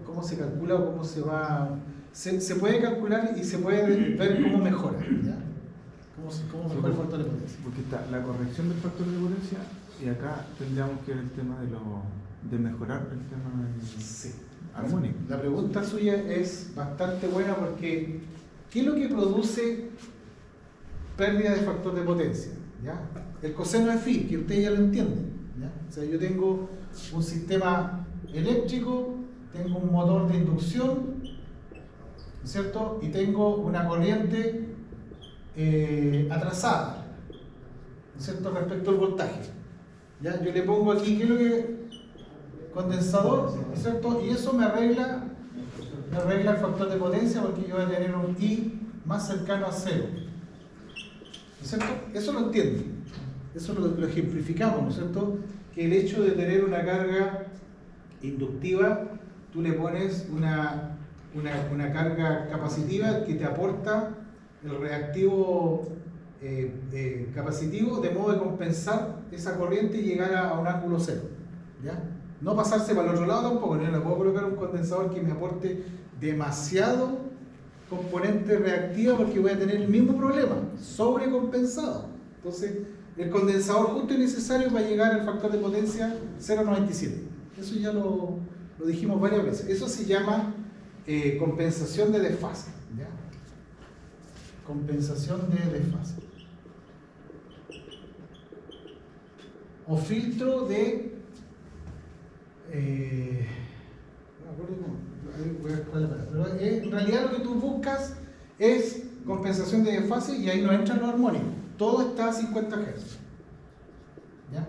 cómo se calcula o cómo se va. Se puede calcular y se puede ver cómo mejora, ¿ya? Cómo mejora el factor de potencia. Porque está la corrección del factor de potencia y acá tendríamos que ver el tema de mejorar el tema Sí. armónico. La pregunta suya es bastante buena porque ¿qué es lo que produce pérdida de factor de potencia? ¿Ya? El coseno de phi, que ustedes ya lo entienden. ¿Ya? O sea, yo tengo un sistema eléctrico, tengo un motor de inducción, ¿no es cierto? Y tengo una corriente atrasada, ¿no es cierto?, respecto al voltaje. ¿Ya? Yo le pongo aquí, ¿qué es lo que? Condensador, ¿no es cierto? Y eso me arregla el factor de potencia porque yo voy a tener un I más cercano a 0. ¿No es cierto? Eso lo entienden. Eso lo ejemplificamos, ¿no es cierto? Que el hecho de tener una carga inductiva, tú le pones una carga capacitiva que te aporta el reactivo capacitivo de modo de compensar esa corriente y llegar a un ángulo cero. ¿Ya? No pasarse para el otro lado tampoco, no le puedo colocar un condensador que me aporte demasiado componente reactiva porque voy a tener el mismo problema, sobrecompensado. Entonces, el condensador justo y necesario para llegar al factor de potencia 0,97. Eso ya lo dijimos varias veces. Eso se llama compensación de desfase. ¿Ya? Compensación de desfase. O filtro de... no me acuerdo cómo. Voy a buscar la palabra. Pero en realidad lo que tú buscas es compensación de desfase y ahí no entran los armónicos. Todo está a 50 Hz. ¿Ya?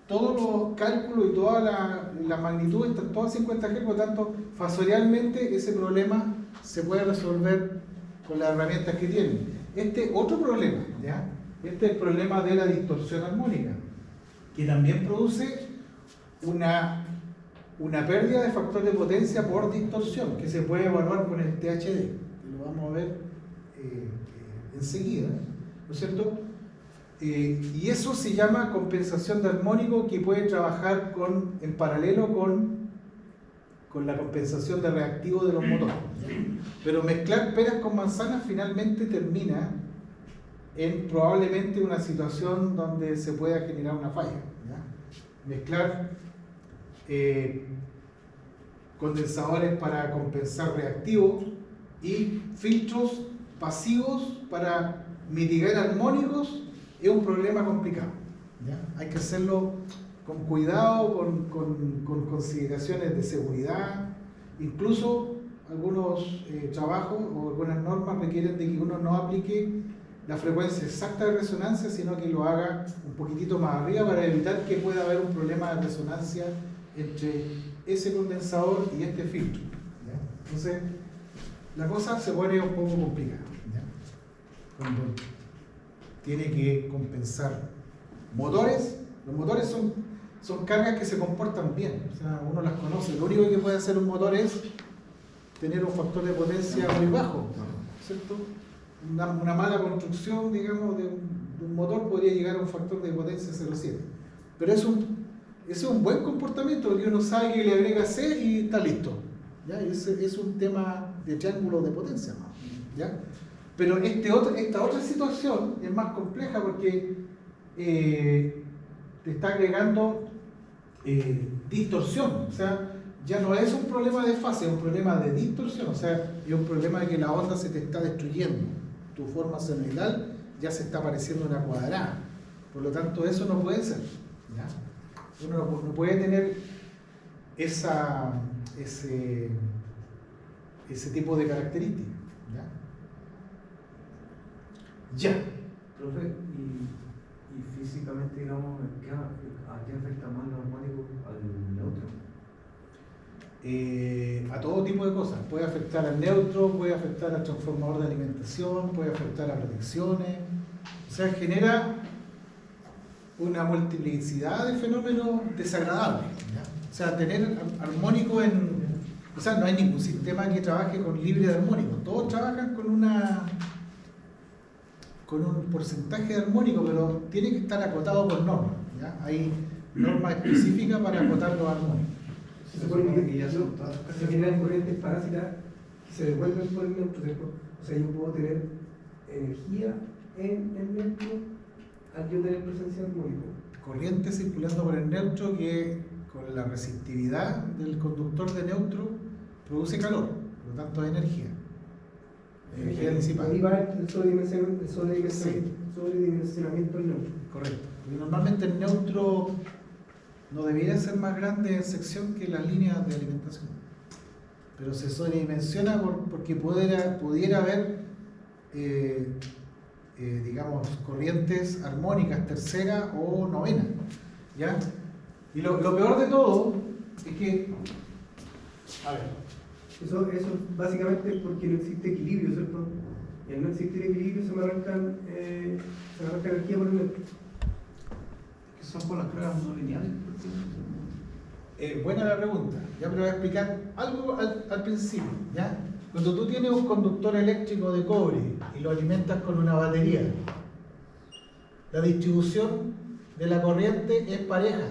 Todos los cálculos y toda la magnitud están todos a 50 Hz, por lo tanto, fasorialmente ese problema se puede resolver con las herramientas que tienen. Este otro problema, ¿ya? Este es el problema de la distorsión armónica, que también produce una pérdida de factor de potencia por distorsión, que se puede evaluar con el THD, que lo vamos a ver enseguida, ¿no es cierto? Y eso se llama compensación de armónico, que puede trabajar en paralelo con la compensación de reactivo de los motores. Pero mezclar peras con manzanas finalmente termina en probablemente una situación donde se pueda generar una falla. ¿Ya? Mezclar condensadores para compensar reactivos y filtros pasivos para mitigar armónicos es un problema complicado. ¿Ya? Hay que hacerlo con cuidado, con consideraciones de seguridad. Incluso algunos trabajos o algunas normas requieren de que uno no aplique la frecuencia exacta de resonancia, sino que lo haga un poquitito más arriba para evitar que pueda haber un problema de resonancia entre ese condensador y este filtro. ¿Ya? Entonces, la cosa se pone un poco complicada. ¿Ya? Cuando tiene que compensar motores, los motores son cargas que se comportan bien, o sea, uno las conoce. Lo único que puede hacer un motor es tener un factor de potencia muy bajo, ¿cierto? Una mala construcción, digamos, de de un motor podría llegar a un factor de potencia 0,7. Pero ese es un buen comportamiento porque uno sabe que le agrega C y está listo. ¿Ya? Y ese es un tema de triángulo de potencia, ¿no? ¿Ya? Pero esta otra situación es más compleja porque te está agregando distorsión. O sea, ya no es un problema de fase, es un problema de distorsión. O sea, es un problema de que la onda se te está destruyendo. Tu forma senoidal ya se está pareciendo una cuadrada. Por lo tanto, eso no puede ser. ¿Ya? Uno no puede tener ese tipo de características. Ya. Profe, y físicamente, digamos, ¿a qué afecta más lo armónico? ¿Al neutro? A todo tipo de cosas. Puede afectar al neutro, puede afectar al transformador de alimentación, puede afectar a protecciones. O sea, genera una multiplicidad de fenómenos desagradables. ¿Ya? O sea, tener armónico o sea, no hay ningún sistema que trabaje con libre de armónico. Todos trabajan con un porcentaje de armónico, pero tiene que estar acotado por normas. ¿Ya? Hay normas específicas para acotar los armónicos. Se supone que ya se generan corrientes parásitas que se devuelven por el neutro, ¿cierto? O sea, yo puedo tener energía en el neutro al yo tener presencia armónico. Corriente circulando por el neutro que con la resistividad del conductor de neutro produce calor, por lo tanto energía. Energía disipada. Ahí va el sobredimensionamiento del neutro. Correcto. Y normalmente el neutro no debería ser más grande en sección que las líneas de alimentación. Pero se sobredimensiona porque pudiera haber, digamos, corrientes armónicas, tercera o novena. ¿Ya? Y lo peor de todo es que, a ver, Eso básicamente es porque no existe equilibrio, ¿cierto? Y al no existir equilibrio se me arranca energía por el neutro. Que son por las cargas no lineales. buena la pregunta. Ya pero voy a explicar algo al principio. ¿Ya? Cuando tú tienes un conductor eléctrico de cobre y lo alimentas con una batería, la distribución de la corriente es pareja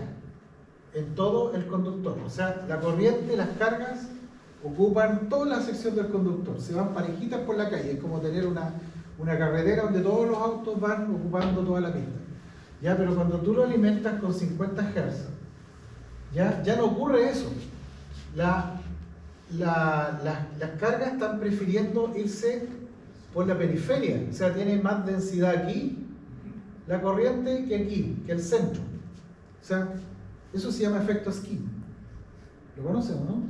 en todo el conductor. O sea, la corriente, las cargas ocupan toda la sección del conductor, se van parejitas por la calle, es como tener una carretera donde todos los autos van ocupando toda la pista. ¿Ya? Pero cuando tú lo alimentas con 50 Hz, ya no ocurre eso. Las cargas están prefiriendo irse por la periferia, o sea, tiene más densidad aquí la corriente que aquí, que el centro. O sea, eso se llama efecto skin. ¿Lo conocen o no?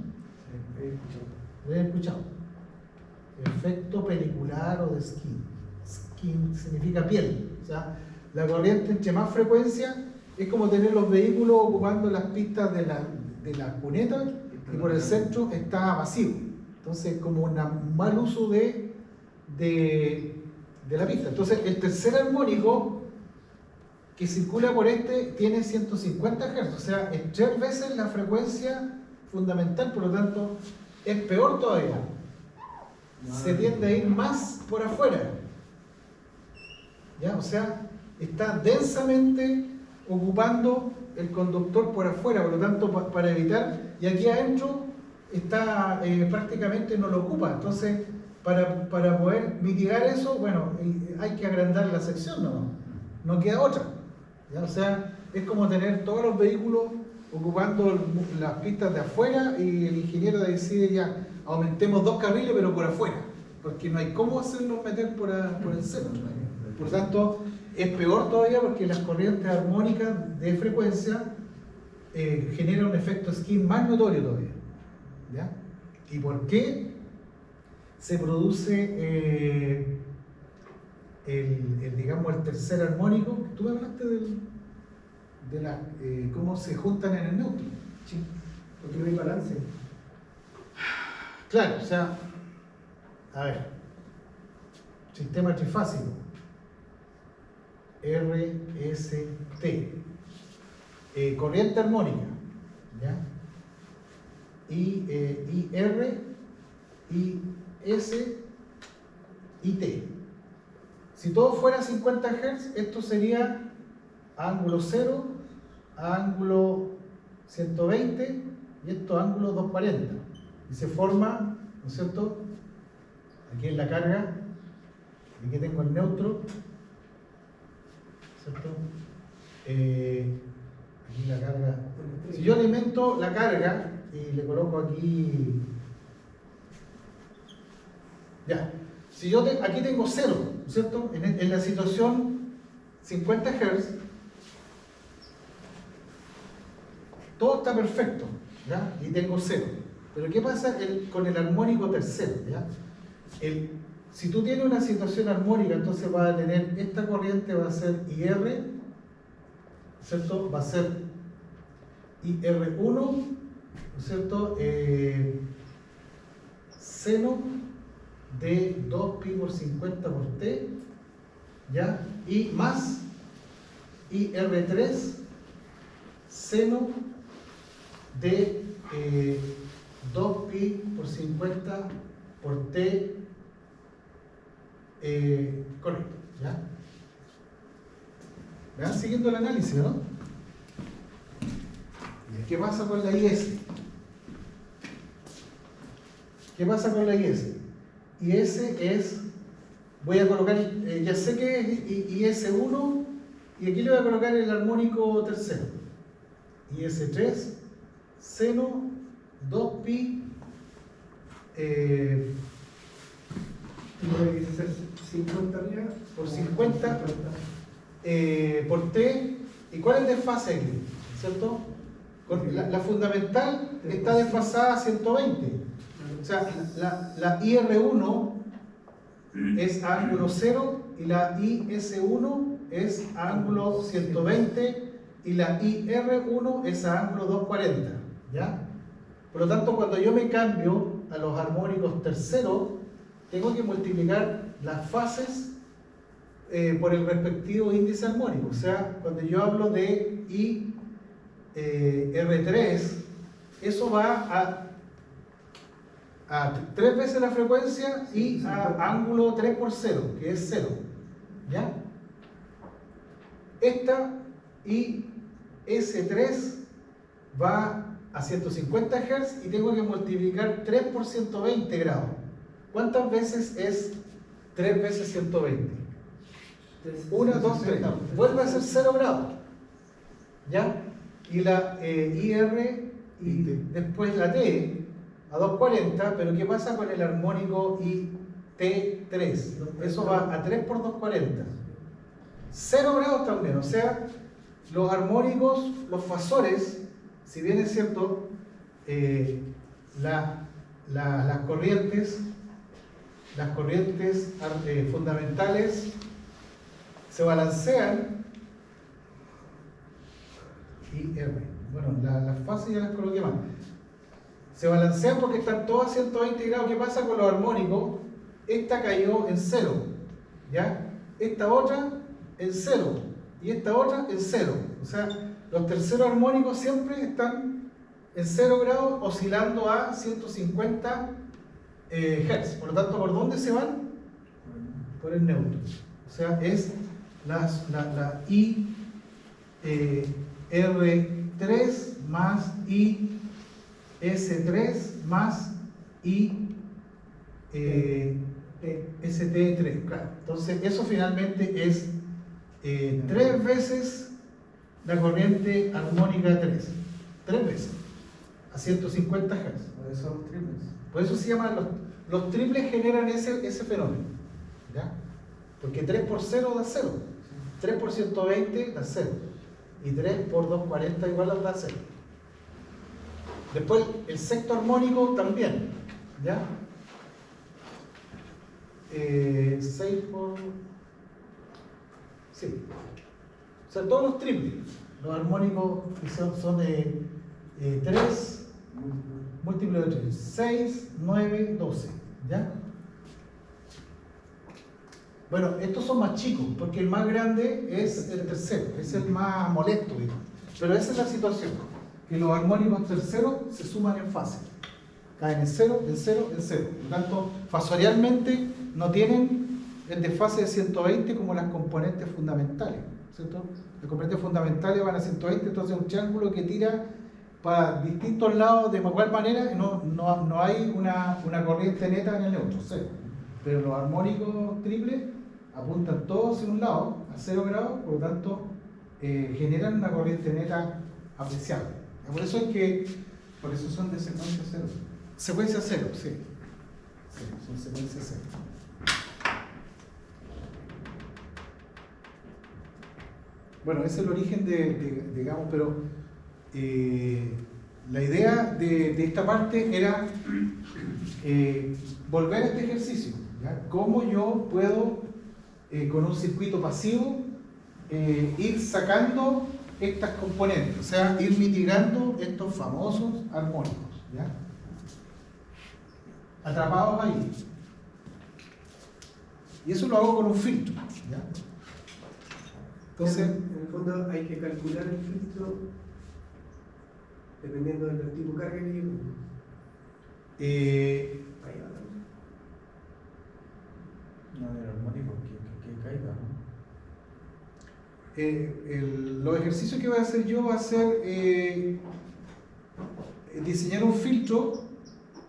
Lo he escuchado. Efecto pelicular o de skin. Skin significa piel. O sea, la corriente entre más frecuencia es como tener los vehículos ocupando las pistas de la cuneta y por el centro está vacío. Entonces, como un mal uso de la pista. Entonces, el tercer armónico que circula por tiene 150 Hz, o sea, es 3 veces la frecuencia fundamental, por lo tanto, es peor todavía. Se tiende a ir más por afuera. ¿Ya? O sea, está densamente ocupando el conductor por afuera, por lo tanto, para evitar, y aquí adentro está prácticamente no lo ocupa. Entonces, para poder mitigar eso, bueno, hay que agrandar la sección, no queda otra. ¿Ya? O sea, es como tener todos los vehículos ocupando las pistas de afuera y el ingeniero decide ya, aumentemos 2 carriles pero por afuera, porque no hay cómo hacerlos meter por el centro. Por tanto, es peor todavía porque las corrientes armónicas de frecuencia generan un efecto skin más notorio todavía. ¿Ya? ¿Y por qué se produce digamos, el tercer armónico? Tú me hablaste de cómo se juntan en el neutro. Sí, porque no hay balance. Claro, o sea, a ver, sistema trifásico, RST, corriente armónica, ¿ya? IR, IS, IT. Si todo fuera 50 Hz, esto sería ángulo 0, ángulo 120 y esto ángulo 240. Y se forma, ¿no es cierto? Aquí en la carga, aquí tengo el neutro, ¿cierto? Aquí la carga. Si yo alimento la carga y le coloco aquí, ya. Si yo aquí tengo 0, ¿no es cierto? En la situación 50 Hz, todo está perfecto, ¿ya? Y tengo 0. Pero ¿qué pasa con el armónico tercero? ¿Ya? Si tú tienes una situación armónica, entonces vas a tener, esta corriente va a ser IR, ¿cierto? Va a ser IR1, ¿no es cierto? Seno de 2pi por 50 por t, ¿ya? Y más IR3, seno de 2pi por 50 por t, correcto, ¿ya? ¿Me van siguiendo el análisis, no? ¿Qué pasa con la IS? ¿Qué pasa con la IS? IS es, voy a colocar, ya sé que es IS1 y aquí le voy a colocar el armónico tercero. IS3, seno 2pi, Tiene que ser 50 arriba por 50 por t. ¿Y cuál es el desfase aquí? ¿Cierto? La fundamental está desfasada a 120. O sea, la IR1 es ángulo 0 y la IS1 es ángulo 120 y la IR1 es a ángulo 240. ¿Ya? Por lo tanto, cuando yo me cambio a los armónicos terceros, tengo que multiplicar las fases por el respectivo índice armónico. O sea, cuando yo hablo de IR3, eso va a 3 veces la frecuencia y a ángulo 3 por 0, que es 0. ¿Ya? Esta IS3 va a 150 Hz y tengo que multiplicar 3 por 120 grados. ¿Cuántas veces es 3 veces 120? 1, 2, 3. Vuelve a ser 0 grados. ¿Ya? Y la IR y después la T a 240, pero ¿qué pasa con el armónico IT3? Eso va a 3 por 240. 0 grados también, o sea, los armónicos, los fasores, si bien es cierto, las corrientes fundamentales se balancean y R. Bueno, las fases ya las coloqué mal. Se balancean porque están todos a 120 grados. ¿Qué pasa con los armónicos? Esta cayó en 0, ¿ya? Esta otra en 0 y esta otra en 0. O sea, los terceros armónicos siempre están en 0 grados oscilando a 150 Hz. Por lo tanto, ¿por dónde se van? Por el neutro. O sea, es la IR3 más IS3 más ST3. Claro. Entonces, eso finalmente es 3 veces la corriente armónica 3. 3 veces. A 150 Hz. Por eso los triples. Por eso se llaman los triples, generan ese fenómeno. ¿Ya? Porque 3 por 0 da 0. 3 por 120 da 0. Y 3 por 240 igual da 0. Después el sexto armónico también. ¿Ya? 6 por... Sí. O sea, todos los triples. Los armónicos son de 3 múltiplo de 3. 6, 9, 12. ¿Ya? Bueno, estos son más chicos, porque el más grande es el tercero, es el más molesto, digamos. Pero esa es la situación, que los armónicos terceros se suman en fase. Caen en 0, en 0, en 0. Por lo tanto, fasorialmente no tienen el desfase de 120 como las componentes fundamentales, ¿cierto? Las componentes fundamentales van a 120, entonces un triángulo que tira para distintos lados de igual manera, no hay una corriente neta en el neutro, cero. Pero los armónicos triples apuntan todos hacia un lado, a 0 grados, por lo tanto generan una corriente neta apreciable. Por eso son de secuencia cero. secuencia cero, sí. Sí, son secuencia cero. Bueno, ese es el origen digamos, pero la idea de esta parte era volver a este ejercicio, ¿ya? Cómo yo puedo, con un circuito pasivo, ir sacando estas componentes, o sea, ir mitigando estos famosos armónicos, ¿ya? Atrapados ahí. Y eso lo hago con un filtro, ¿ya? Entonces, en el fondo hay que calcular el filtro dependiendo del tipo de carga que lleve. Ahí va. No, el armónico que caiga, ¿no? los ejercicios que voy a hacer yo va a ser diseñar un filtro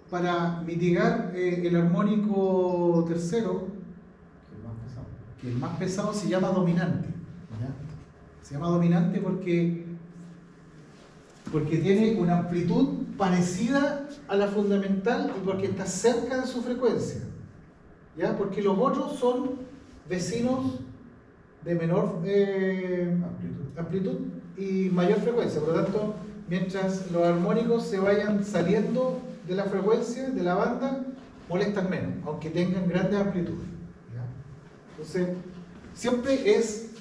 para mitigar el armónico tercero, Que es más pesado. que el más pesado se llama dominante, ¿ya? Se llama dominante porque tiene una amplitud parecida a la fundamental y porque está cerca de su frecuencia, ¿ya? Porque los otros son vecinos de menor amplitud y mayor frecuencia. Por lo tanto, mientras los armónicos se vayan saliendo de la frecuencia, de la banda, molestan menos, aunque tengan grandes amplitudes, ¿ya? Entonces, siempre es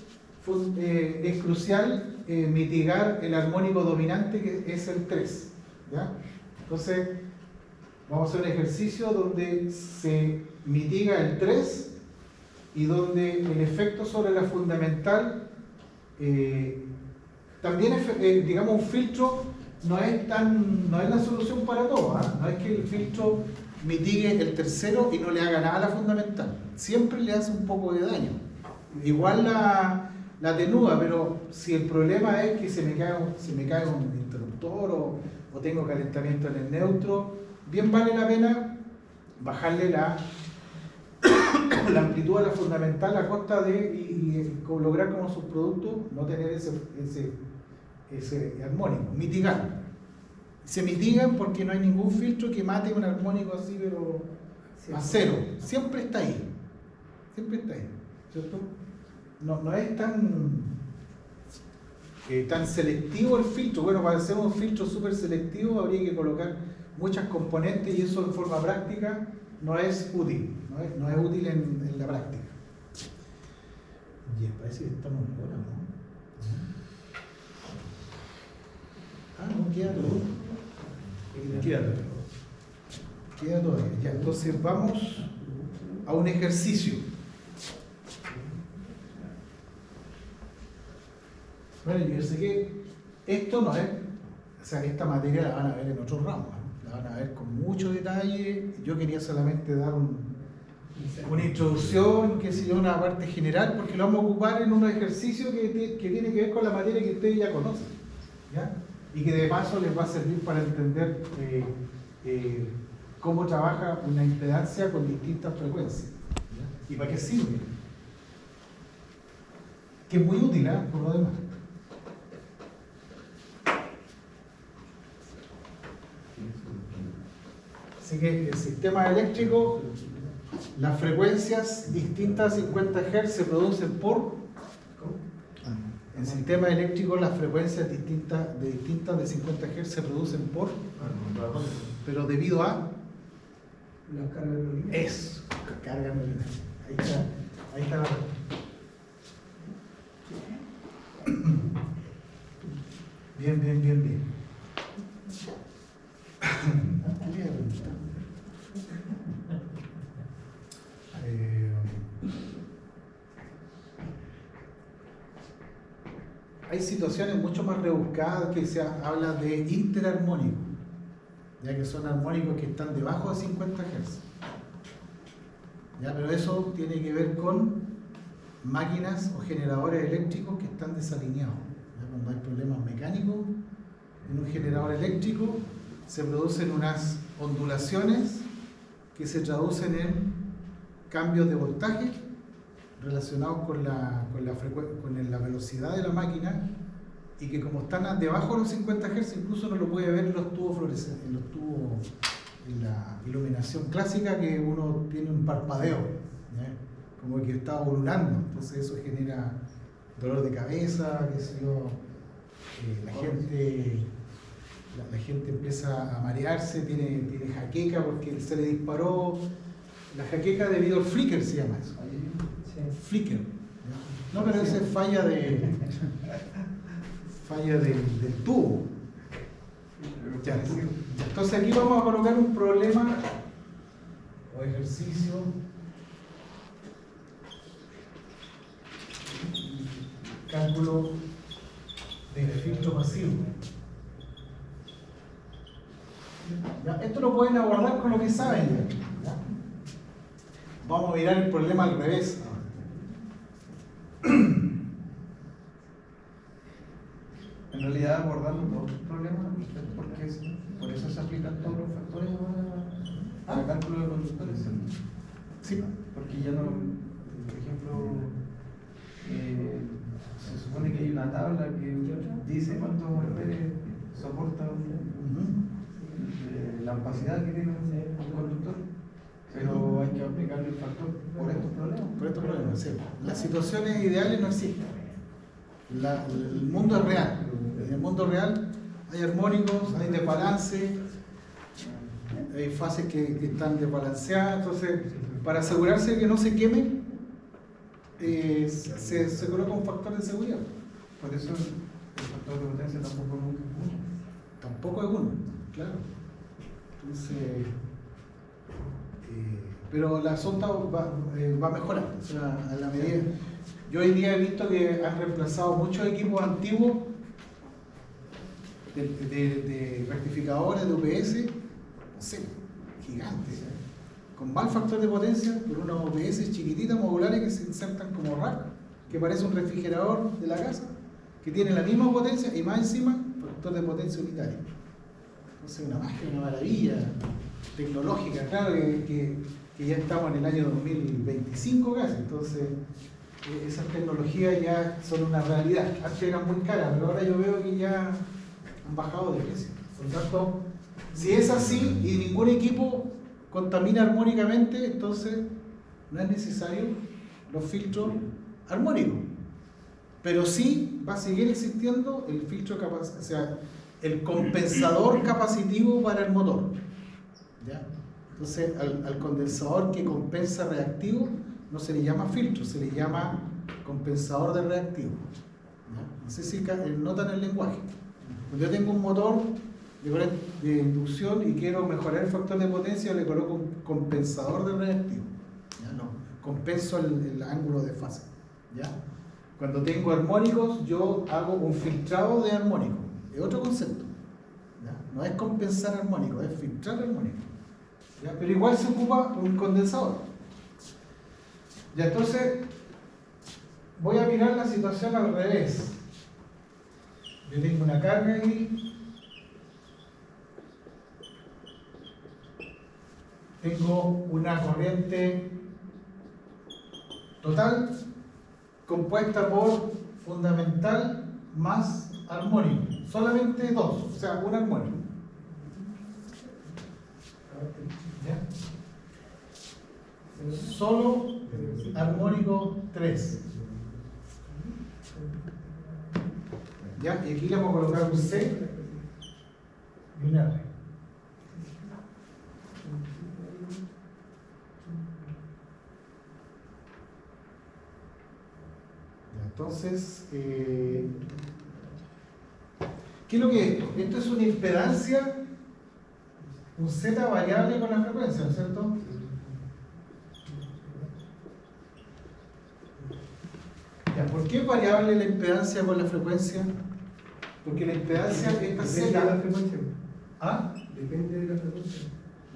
crucial mitigar el armónico dominante, que es el 3, ¿ya? Entonces, vamos a hacer un ejercicio donde se mitiga el 3 y donde el efecto sobre la fundamental también es, digamos, un filtro no es la solución para todo, ¿eh? No es que el filtro mitigue el tercero y no le haga nada a la fundamental, siempre le hace un poco de daño. Igual la atenúa, pero si el problema es que se me cae un interruptor o tengo calentamiento en el neutro, bien vale la pena bajarle la amplitud a la fundamental a costa de y lograr como subproducto no tener ese armónico, mitigar. Se mitigan porque no hay ningún filtro que mate un armónico así, pero a cero. Siempre está ahí, ¿cierto? No es tan selectivo el filtro. Bueno, para hacer un filtro súper selectivo habría que colocar muchas componentes y eso en forma práctica no es útil, no es útil en la práctica. Ya, parece que estamos ahora, ¿no? No, queda todo. Queda todavía. Ya, entonces vamos a un ejercicio. Bueno, yo sé que esto no es, o sea, esta materia la van a ver en otros ramos, ¿no? La van a ver con mucho detalle. Yo quería solamente dar una introducción, que sé yo, una parte general, porque lo vamos a ocupar en un ejercicio que tiene que ver con la materia que ustedes ya conocen, ¿ya? Y que de paso les va a servir para entender cómo trabaja una impedancia con distintas frecuencias, ¿ya? Y para qué sirve, que es muy útil, ¿eh? Por lo demás. Así que el sistema eléctrico, las frecuencias distintas a 50 Hz se producen por... En sistema eléctrico las frecuencias distintas de 50 Hz se producen por... Pero debido a... La carga en línea. Eso, carga en línea. Ahí está la respuesta. Bien. Hay situaciones mucho más rebuscadas que se habla de interarmónicos, ya que son armónicos que están debajo de 50 Hz. ¿ya? Pero eso tiene que ver con máquinas o generadores eléctricos que están desalineados. ¿Ya? Cuando hay problemas mecánicos en un generador eléctrico, se producen unas ondulaciones que se traducen en cambios de voltaje relacionados con la velocidad de la máquina, y que como están debajo de los 50 Hz, incluso no lo puede ver en los tubos fluorescentes, en los tubos, en la iluminación clásica, que uno tiene un parpadeo, ¿ya? Como que está ovulando. Entonces eso genera dolor de cabeza, qué sé yo, la gente empieza a marearse, tiene jaqueca porque se le disparó. La jaqueca debido al flicker se llama eso. Flicker. ¿Ya? No, pero esa es falla del tubo. Ya. Entonces aquí vamos a colocar un problema o ejercicio cálculo de filtro pasivo. ¿Ya? Esto lo pueden abordar con lo que saben. ¿Ya? Vamos a mirar el problema al revés. En realidad abordamos todos los problemas, porque por eso se aplican todos los factores al cálculo de conductores. Sí. Porque ya no, por ejemplo, se supone que hay una tabla que dice cuántos amperes soporta la opacidad que tiene un conductor, pero hay que aplicarle el factor por estos problemas. Por estos problemas, sí. Las situaciones ideales no existen. El mundo es real. En el mundo real hay armónicos, hay desbalance, hay fases que están desbalanceadas. Entonces, para asegurarse que no se queme, se coloca un factor de seguridad. Por eso el factor de potencia tampoco es uno. Tampoco es uno, claro. Entonces, pero la sonda va mejorando. O sea, a la medida. Yo hoy día he visto que han reemplazado muchos equipos antiguos de rectificadores de UPS, no sé, gigantes, con mal factor de potencia, por unos UPS chiquititas modulares que se insertan como rack, que parece un refrigerador de la casa, que tiene la misma potencia y más encima factor de potencia unitario. Entonces, una magia, una maravilla tecnológica, claro que ya estamos en el año 2025 casi, entonces esas tecnologías ya son una realidad. Antes eran muy caras, pero ahora yo veo que ya han bajado de precio. Por lo tanto, si es así y ningún equipo contamina armónicamente, entonces no es necesario los filtros armónicos. Pero sí va a seguir existiendo el filtro o sea, el compensador capacitivo para el motor. ¿Ya? Entonces, al condensador que compensa reactivo no se le llama filtro, se le llama compensador de reactivo. ¿Ya? No sé si notan el lenguaje. Cuando yo tengo un motor de inducción y quiero mejorar el factor de potencia, le coloco un compensador de reactivo. ¿Ya? No, compenso el ángulo de fase. ¿Ya? Cuando tengo armónicos, yo hago un filtrado de armónicos. Es otro concepto. ¿Ya? No es compensar armónicos, es filtrar armónicos. ¿Ya? Pero igual se ocupa un condensador. Ya, entonces voy a mirar la situación al revés. Yo tengo una carga ahí. Tengo una corriente total compuesta por fundamental más armónico. Solamente dos, o sea, un armónico. ¿Ya? Solo armónico 3. ¿Ya? Y aquí le vamos a colocar un C y un R. Entonces, ¿qué es lo que es esto? Esto es una impedancia, un Z variable con la frecuencia, ¿no es cierto? Ya, ¿por qué es variable la impedancia con la frecuencia? Porque la impedancia, esta Depende de la Z... frecuencia. ¿Ah? Depende de la frecuencia.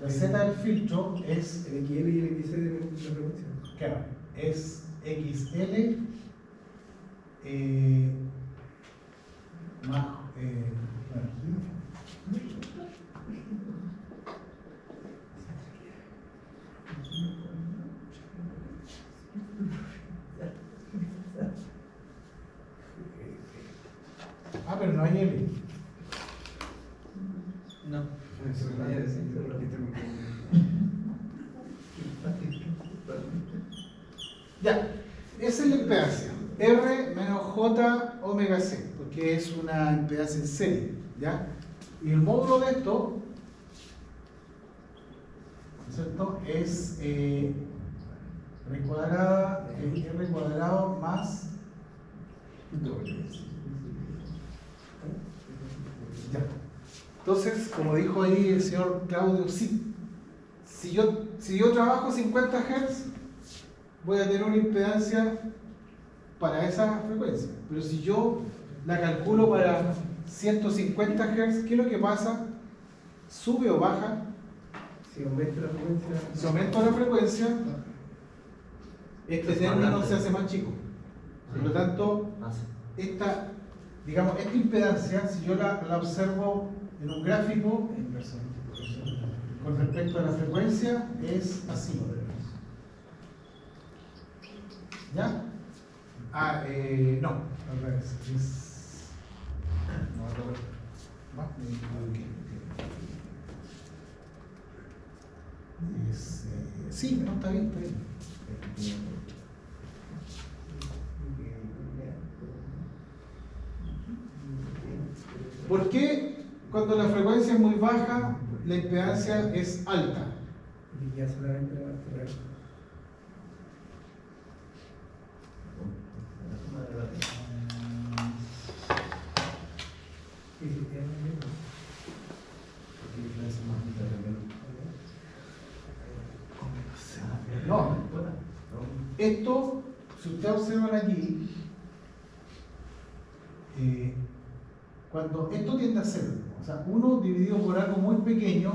La Z del filtro es, El XL y el XC de la frecuencia. claro, es XL más, pero no hay L. No. Eso me vaya a decir, yo lo quité porque- Ya, esa es la impedancia. R menos J omega C, porque es una impedancia en serie, ¿ya? Y el módulo de esto, ¿cierto? Es R cuadrado más ya. Entonces, como dijo ahí el señor Claudio, si yo trabajo 50 Hz, voy a tener una impedancia para esa frecuencia. Pero si yo la calculo para 150 Hz, ¿qué es lo que pasa? ¿Sube o baja? Si aumenta la frecuencia. Si aumento la frecuencia, este Es más término grande. se hace más chico. Por lo tanto, esta impedancia, si yo la observo en un gráfico, con respecto a la frecuencia, es así. ¿Ya? No, al revés. No, al revés. Va, me equivoqué. Sí, no, está bien, está bien. ¿Por qué cuando la frecuencia es muy baja, la impedancia es alta? Y ya solamente la va a cerrar. Y si tiene el mismo. No, esto, si ustedes observan aquí, cuando esto tiende a cero, o sea, 1 dividido por algo muy pequeño,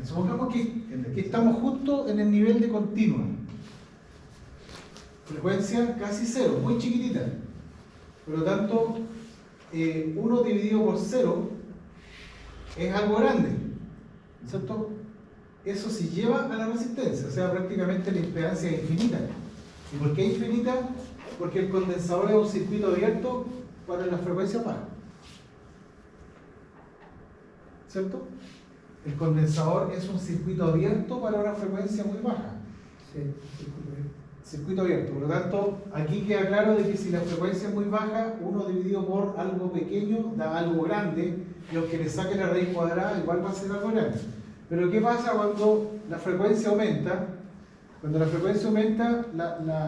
supongamos que estamos justo en el nivel de continua, frecuencia casi cero, muy chiquitita, por lo tanto, 1 dividido por 0 es algo grande, ¿cierto? Eso se lleva a la resistencia, o sea, prácticamente la impedancia es infinita. ¿Y por qué infinita? Porque el condensador es un circuito abierto para la frecuencia baja, ¿cierto? El condensador es un circuito abierto para una frecuencia muy baja. Sí, Circuito abierto. Por lo tanto, aquí queda claro de que si la frecuencia es muy baja, 1 dividido por algo pequeño da algo grande, y aunque le saque la raíz cuadrada, igual va a ser algo grande. Pero ¿qué pasa cuando la frecuencia aumenta? Cuando la frecuencia aumenta,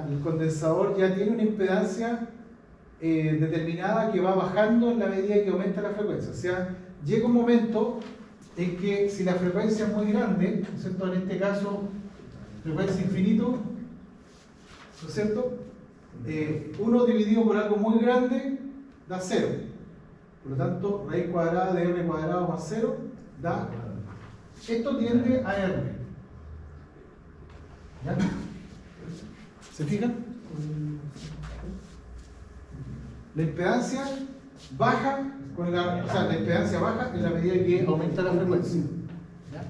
el condensador ya tiene una impedancia determinada que va bajando en la medida que aumenta la frecuencia. O sea, llega un momento en que si la frecuencia es muy grande, ¿no es cierto? En este caso, frecuencia infinito, ¿no es cierto? 1 dividido por algo muy grande da 0. Por lo tanto, raíz cuadrada de r cuadrado más 0 da... Esto tiende a r. ¿Ya? ¿Se fijan? La impedancia baja la impedancia baja en la medida que aumenta la frecuencia. ¿Ya?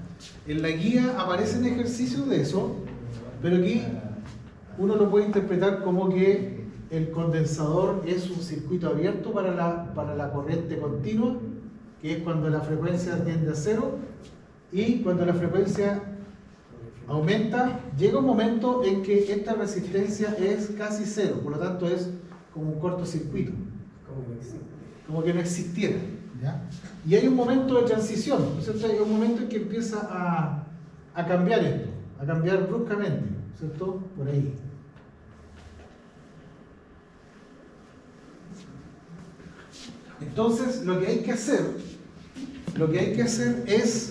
En la guía aparecen ejercicios de eso, pero aquí uno lo puede interpretar como que el condensador es un circuito abierto para la corriente continua, que es cuando la frecuencia tiende a 0, y cuando la frecuencia aumenta, llega un momento en que esta resistencia es casi 0, por lo tanto es como un cortocircuito, como que no existiera. ¿Ya? Y hay un momento de transición, ¿no es cierto? Hay un momento en que empieza a cambiar esto, a cambiar bruscamente, ¿no es cierto? Por ahí. Entonces, lo que hay que hacer es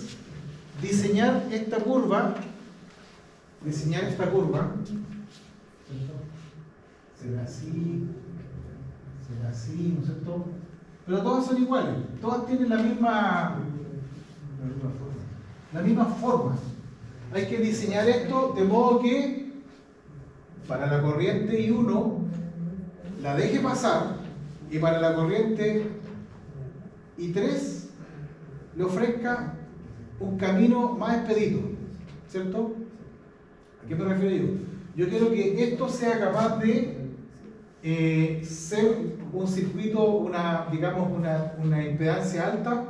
diseñar esta curva, ¿cierto? Será así, ¿no es cierto? pero todas son iguales, todas tienen la misma forma. Hay que diseñar esto de modo que para la corriente I1 la deje pasar y para la corriente I3 le ofrezca un camino más expedito, ¿cierto? ¿A qué me refiero yo? Yo quiero que esto sea capaz de ser un circuito, digamos una impedancia alta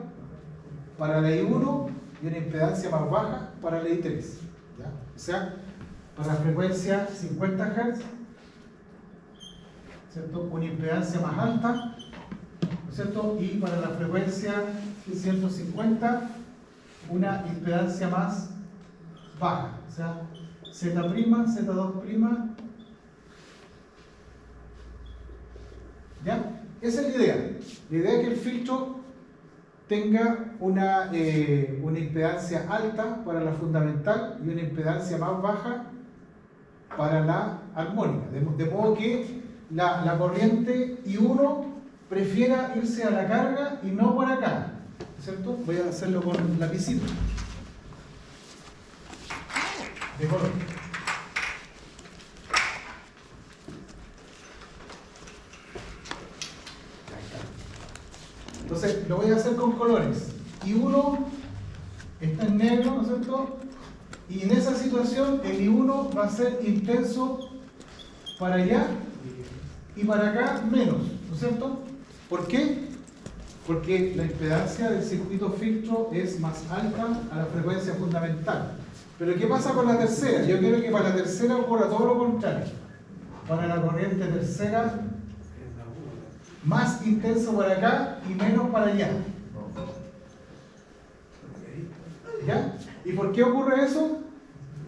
para la I1 y una impedancia más baja para la I3, ¿ya? O sea, para la frecuencia 50 Hz, ¿cierto? Una impedancia más alta, ¿cierto? Y para la frecuencia 150 una impedancia más baja, o sea, Z', Z2', ¿ya? Esa es la idea. La idea es que el filtro tenga una impedancia alta para la fundamental y una impedancia más baja para la armónica, de modo que la corriente I1 prefiera irse a la carga y no por acá, ¿cierto? Voy a hacerlo con lapicito de color. Entonces lo voy a hacer con colores. I1 está en negro, ¿no es cierto? Y en esa situación el I1 va a ser intenso para allá y para acá menos, ¿no es cierto? ¿Por qué? Porque la impedancia del circuito filtro es más alta a la frecuencia fundamental. Pero ¿qué pasa con la tercera? Yo quiero que para la tercera ocurra todo lo contrario. Para la corriente tercera, más intenso para acá y menos para allá. ¿Ya? ¿Y por qué ocurre eso?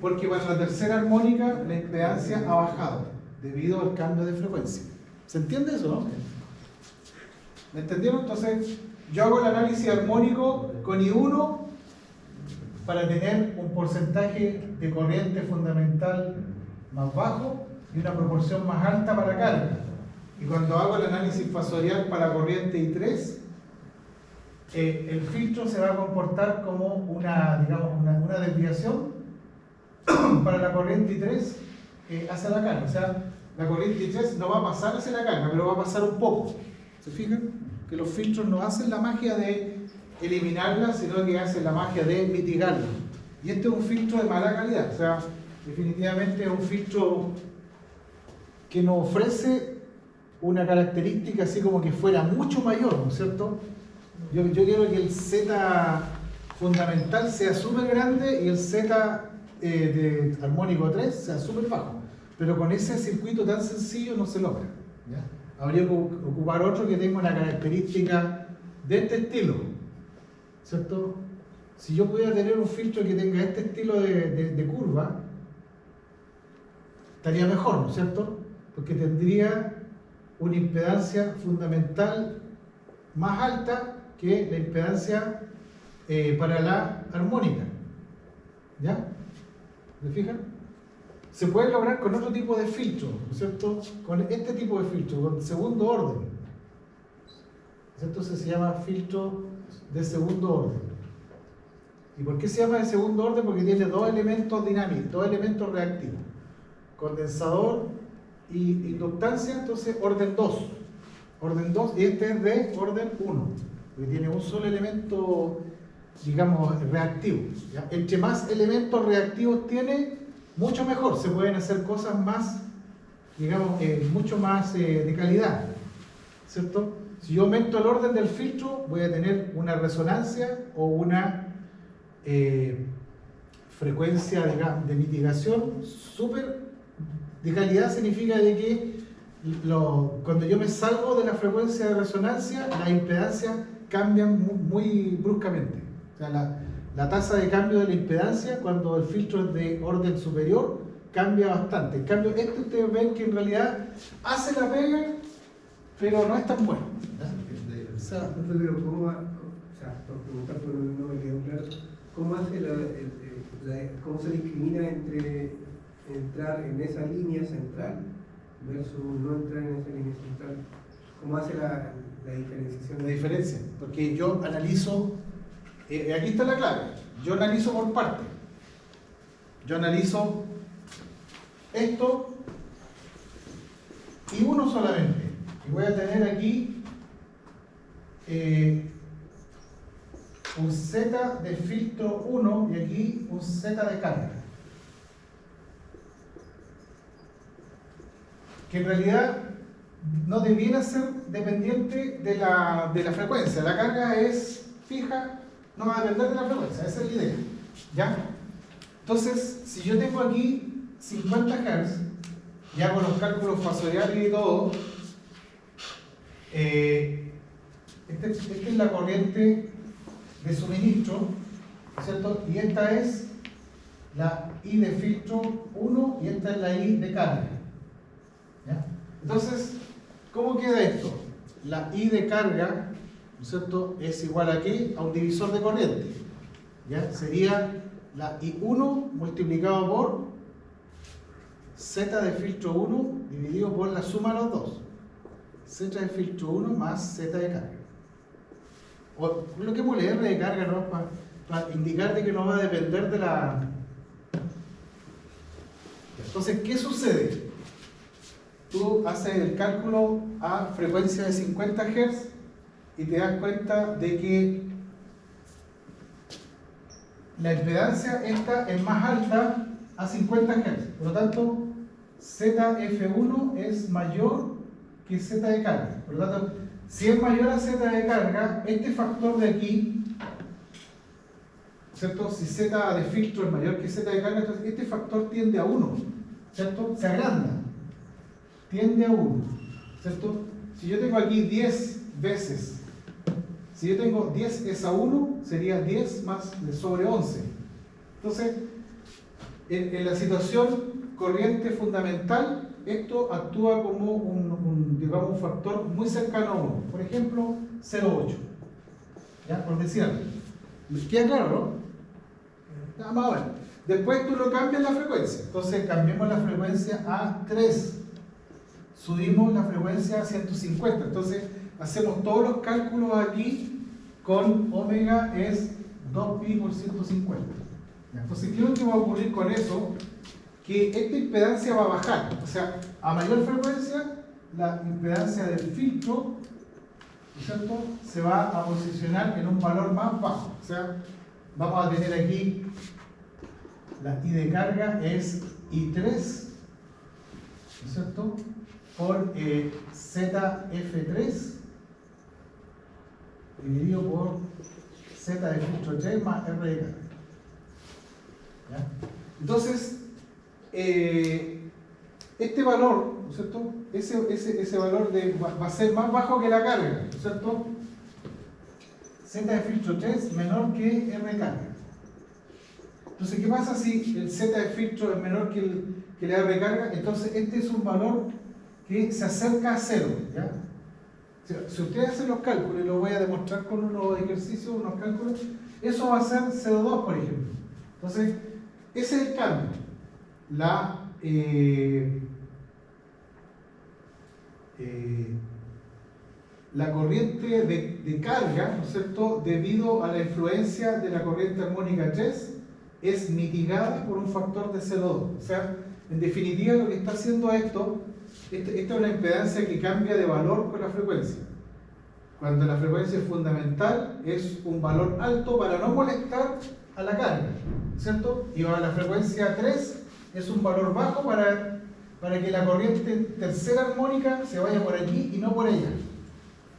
Porque para la tercera armónica la impedancia ha bajado debido al cambio de frecuencia. ¿Se entiende eso, no? ¿Me entendieron? Entonces, yo hago el análisis armónico con I1 para tener un porcentaje de corriente fundamental más bajo y una proporción más alta para carga. Y cuando hago el análisis fasorial para la corriente I3, el filtro se va a comportar como una desviación para la corriente I3 hacia la carga. O sea, la corriente I3 no va a pasar hacia la carga, pero va a pasar un poco. ¿Se fijan? Que los filtros no hacen la magia de eliminarla, sino que hacen la magia de mitigarla. Y este es un filtro de mala calidad. O sea, definitivamente es un filtro que nos ofrece una característica así como que fuera mucho mayor, ¿no es cierto? Yo quiero que el Z fundamental sea súper grande y el Z de armónico 3 sea súper bajo. Pero con ese circuito tan sencillo no se logra, ¿ya? Habría que ocupar otro que tenga una característica de este estilo, ¿cierto? Si yo pudiera tener un filtro que tenga este estilo de curva, estaría mejor, ¿no es cierto? Porque tendría una impedancia fundamental más alta que la impedancia para la armónica. ¿Ya? ¿Me fijan? Se puede lograr con otro tipo de filtro, ¿no es cierto? Con este tipo de filtro, con segundo orden. ¿No es cierto? Se llama filtro de segundo orden. ¿Y por qué se llama de segundo orden? Porque tiene dos elementos dinámicos, dos elementos reactivos. Condensador y inductancia, entonces orden 2. Orden 2 y este es de orden 1. Porque tiene un solo elemento, digamos, reactivo, ¿ya? Entre más elementos reactivos tiene, mucho mejor, se pueden hacer cosas más, digamos, mucho más de calidad, ¿cierto? Si yo aumento el orden del filtro, voy a tener una resonancia o una frecuencia de mitigación súper de calidad. Significa de que cuando yo me salgo de la frecuencia de resonancia, las impedancias cambian muy bruscamente. O sea, la tasa de cambio de la impedancia cuando el filtro es de orden superior cambia bastante. En cambio, ustedes ven que en realidad hace la pega, pero no es tan bueno. O sea, pero ¿cómo va? O sea, por preguntar, pero no me quedó claro. ¿Cómo hace cómo se discrimina entre entrar en esa línea central versus no entrar en esa línea central? ¿Cómo hace la diferenciación? La diferencia, porque yo analizo, aquí está la clave, yo analizo por parte. Yo analizo esto y uno solamente. Y voy a tener aquí un Z de filtro 1 y aquí un Z de carga. Que en realidad no debiera ser dependiente de la frecuencia. La carga es fija, no va a depender de la frecuencia, esa es la idea. ¿Ya? Entonces, si yo tengo aquí 50 Hz y hago los cálculos fasoriales y todo, esta es la corriente de suministro, ¿cierto? Y esta es la I de filtro 1 y esta es la I de carga. ¿Ya? Entonces, ¿cómo queda esto? La I de carga, ¿no es cierto?, es igual aquí a un divisor de corriente. ¿Ya? Sería la I1 multiplicado por Z de filtro 1 dividido por la suma de los dos. Z de filtro 1 más Z de carga. O lo que hemos leído R de carga, ¿no? Para indicar de que no va a depender de la... Entonces, ¿qué sucede? Tú haces el cálculo a frecuencia de 50 Hz y te das cuenta de que la impedancia esta es más alta a 50 Hz. Por lo tanto, ZF1 es mayor que Z de carga. Por lo tanto, si es mayor a Z de carga, este factor de aquí, ¿cierto? Si Z de filtro es mayor que Z de carga, entonces este factor tiende a 1, ¿cierto? Se agranda, tiende a 1, ¿cierto? Si yo tengo aquí 10 veces, si yo tengo 10 es a 1, sería 10 más sobre 11. Entonces, en la situación corriente fundamental, esto actúa como digamos, un factor muy cercano a 1. Por ejemplo, 0,8. ¿Ya? Por decir algo. ¿Queda claro, no? Nada más bueno. Después tú lo cambias la frecuencia. Entonces cambiamos la frecuencia a 3. Subimos la frecuencia a 150. Entonces hacemos todos los cálculos aquí con omega es 2pi por 150. ¿Ya? Entonces, ¿qué es lo que va a ocurrir con eso? Que esta impedancia va a bajar. O sea, a mayor frecuencia, la impedancia del filtro, ¿cierto?, se va a posicionar en un valor más bajo. O sea, vamos a tener aquí la I de carga es I3, ¿no es cierto?, por ZF3 dividido por Z de filtro 3 más R de carga. ¿Ya? Entonces, este valor, ¿no es cierto?, ese valor va a ser más bajo que la carga, ¿no es cierto? Z de filtro 3 menor que R de carga. Entonces, ¿qué pasa si el Z de filtro es menor que la R de carga? Entonces, este es un valor que se acerca a 0, ¿ya? O sea, si ustedes hacen los cálculos, y lo voy a demostrar con unos ejercicios, unos cálculos, eso va a ser 0,2, por ejemplo. Entonces, ese es el cambio. La corriente de carga, ¿no es cierto?, debido a la influencia de la corriente armónica 3, es mitigada por un factor de 0,2. O sea, en definitiva, lo que está haciendo esta es una impedancia que cambia de valor con la frecuencia. Cuando la frecuencia fundamental es un valor alto para no molestar a la carga, ¿cierto? Y la frecuencia 3 es un valor bajo para que la corriente tercera armónica se vaya por aquí y no por allá.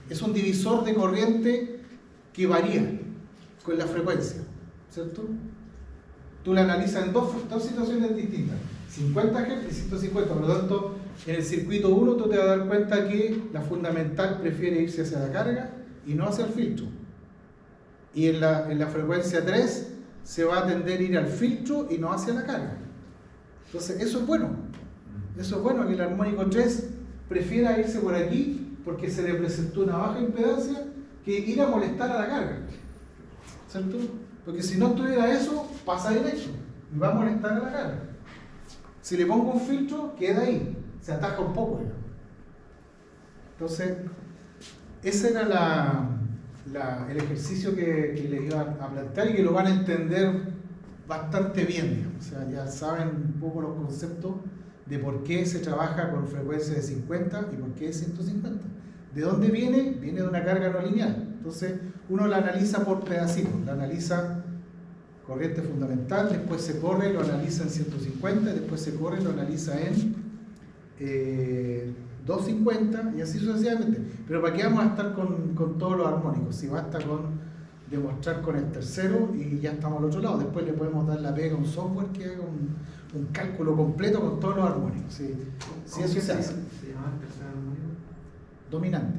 Es un divisor de corriente que varía con la frecuencia, ¿cierto? Tú la analizas en dos situaciones distintas, 50 Hz y 150, por lo tanto, en el circuito 1 tú te vas a dar cuenta que la fundamental prefiere irse hacia la carga y no hacia el filtro. Y en la frecuencia 3 se va a tender a ir al filtro y no hacia la carga. Entonces, eso es bueno. Eso es bueno, que el armónico 3 prefiera irse por aquí porque se le presentó una baja impedancia que ir a molestar a la carga. ¿Cierto? Porque si no tuviera eso, pasa directo y va a molestar a la carga. Si le pongo un filtro, queda ahí, se ataja un poco. Entonces, ese era el ejercicio que les iba a plantear y que lo van a entender bastante bien, digamos. O sea, ya saben un poco los conceptos de por qué se trabaja con frecuencia de 50 y por qué de 150. ¿De dónde viene? Viene de una carga no lineal. Entonces, uno la analiza por pedacitos, la analiza corriente fundamental, después se corre, lo analiza en 150, después se corre, lo analiza en 250 y así sucesivamente. Pero ¿para qué vamos a estar con todos los armónicos? Si basta con demostrar con el tercero y ya estamos al otro lado. Después le podemos dar la pega a un software que haga un cálculo completo con todos los armónicos. Si eso se hace. ¿Se llama el tercer armónico? Dominante.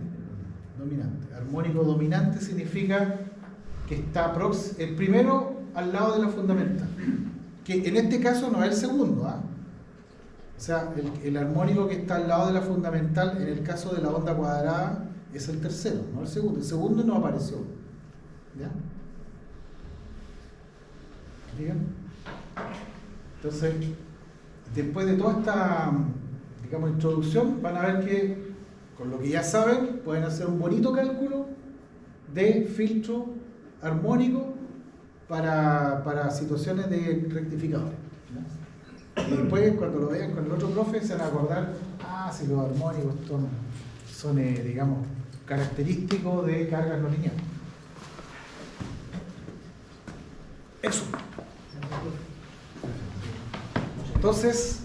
Dominante. Armónico dominante significa que está el primero al lado de la fundamental. Que en este caso no es el segundo, ¿ah? O sea, el armónico que está al lado de la fundamental, en el caso de la onda cuadrada, es el tercero, no el segundo. El segundo no apareció. ¿Ya? ¿Bien? Entonces, después de toda esta, digamos, introducción, van a ver que, con lo que ya saben, pueden hacer un bonito cálculo de filtro armónico para situaciones de rectificadores. ¿Ya? Y después, cuando lo vean con el otro profe, se van a acordar, si los armónicos son digamos, característicos de cargas no lineales. Eso. Entonces,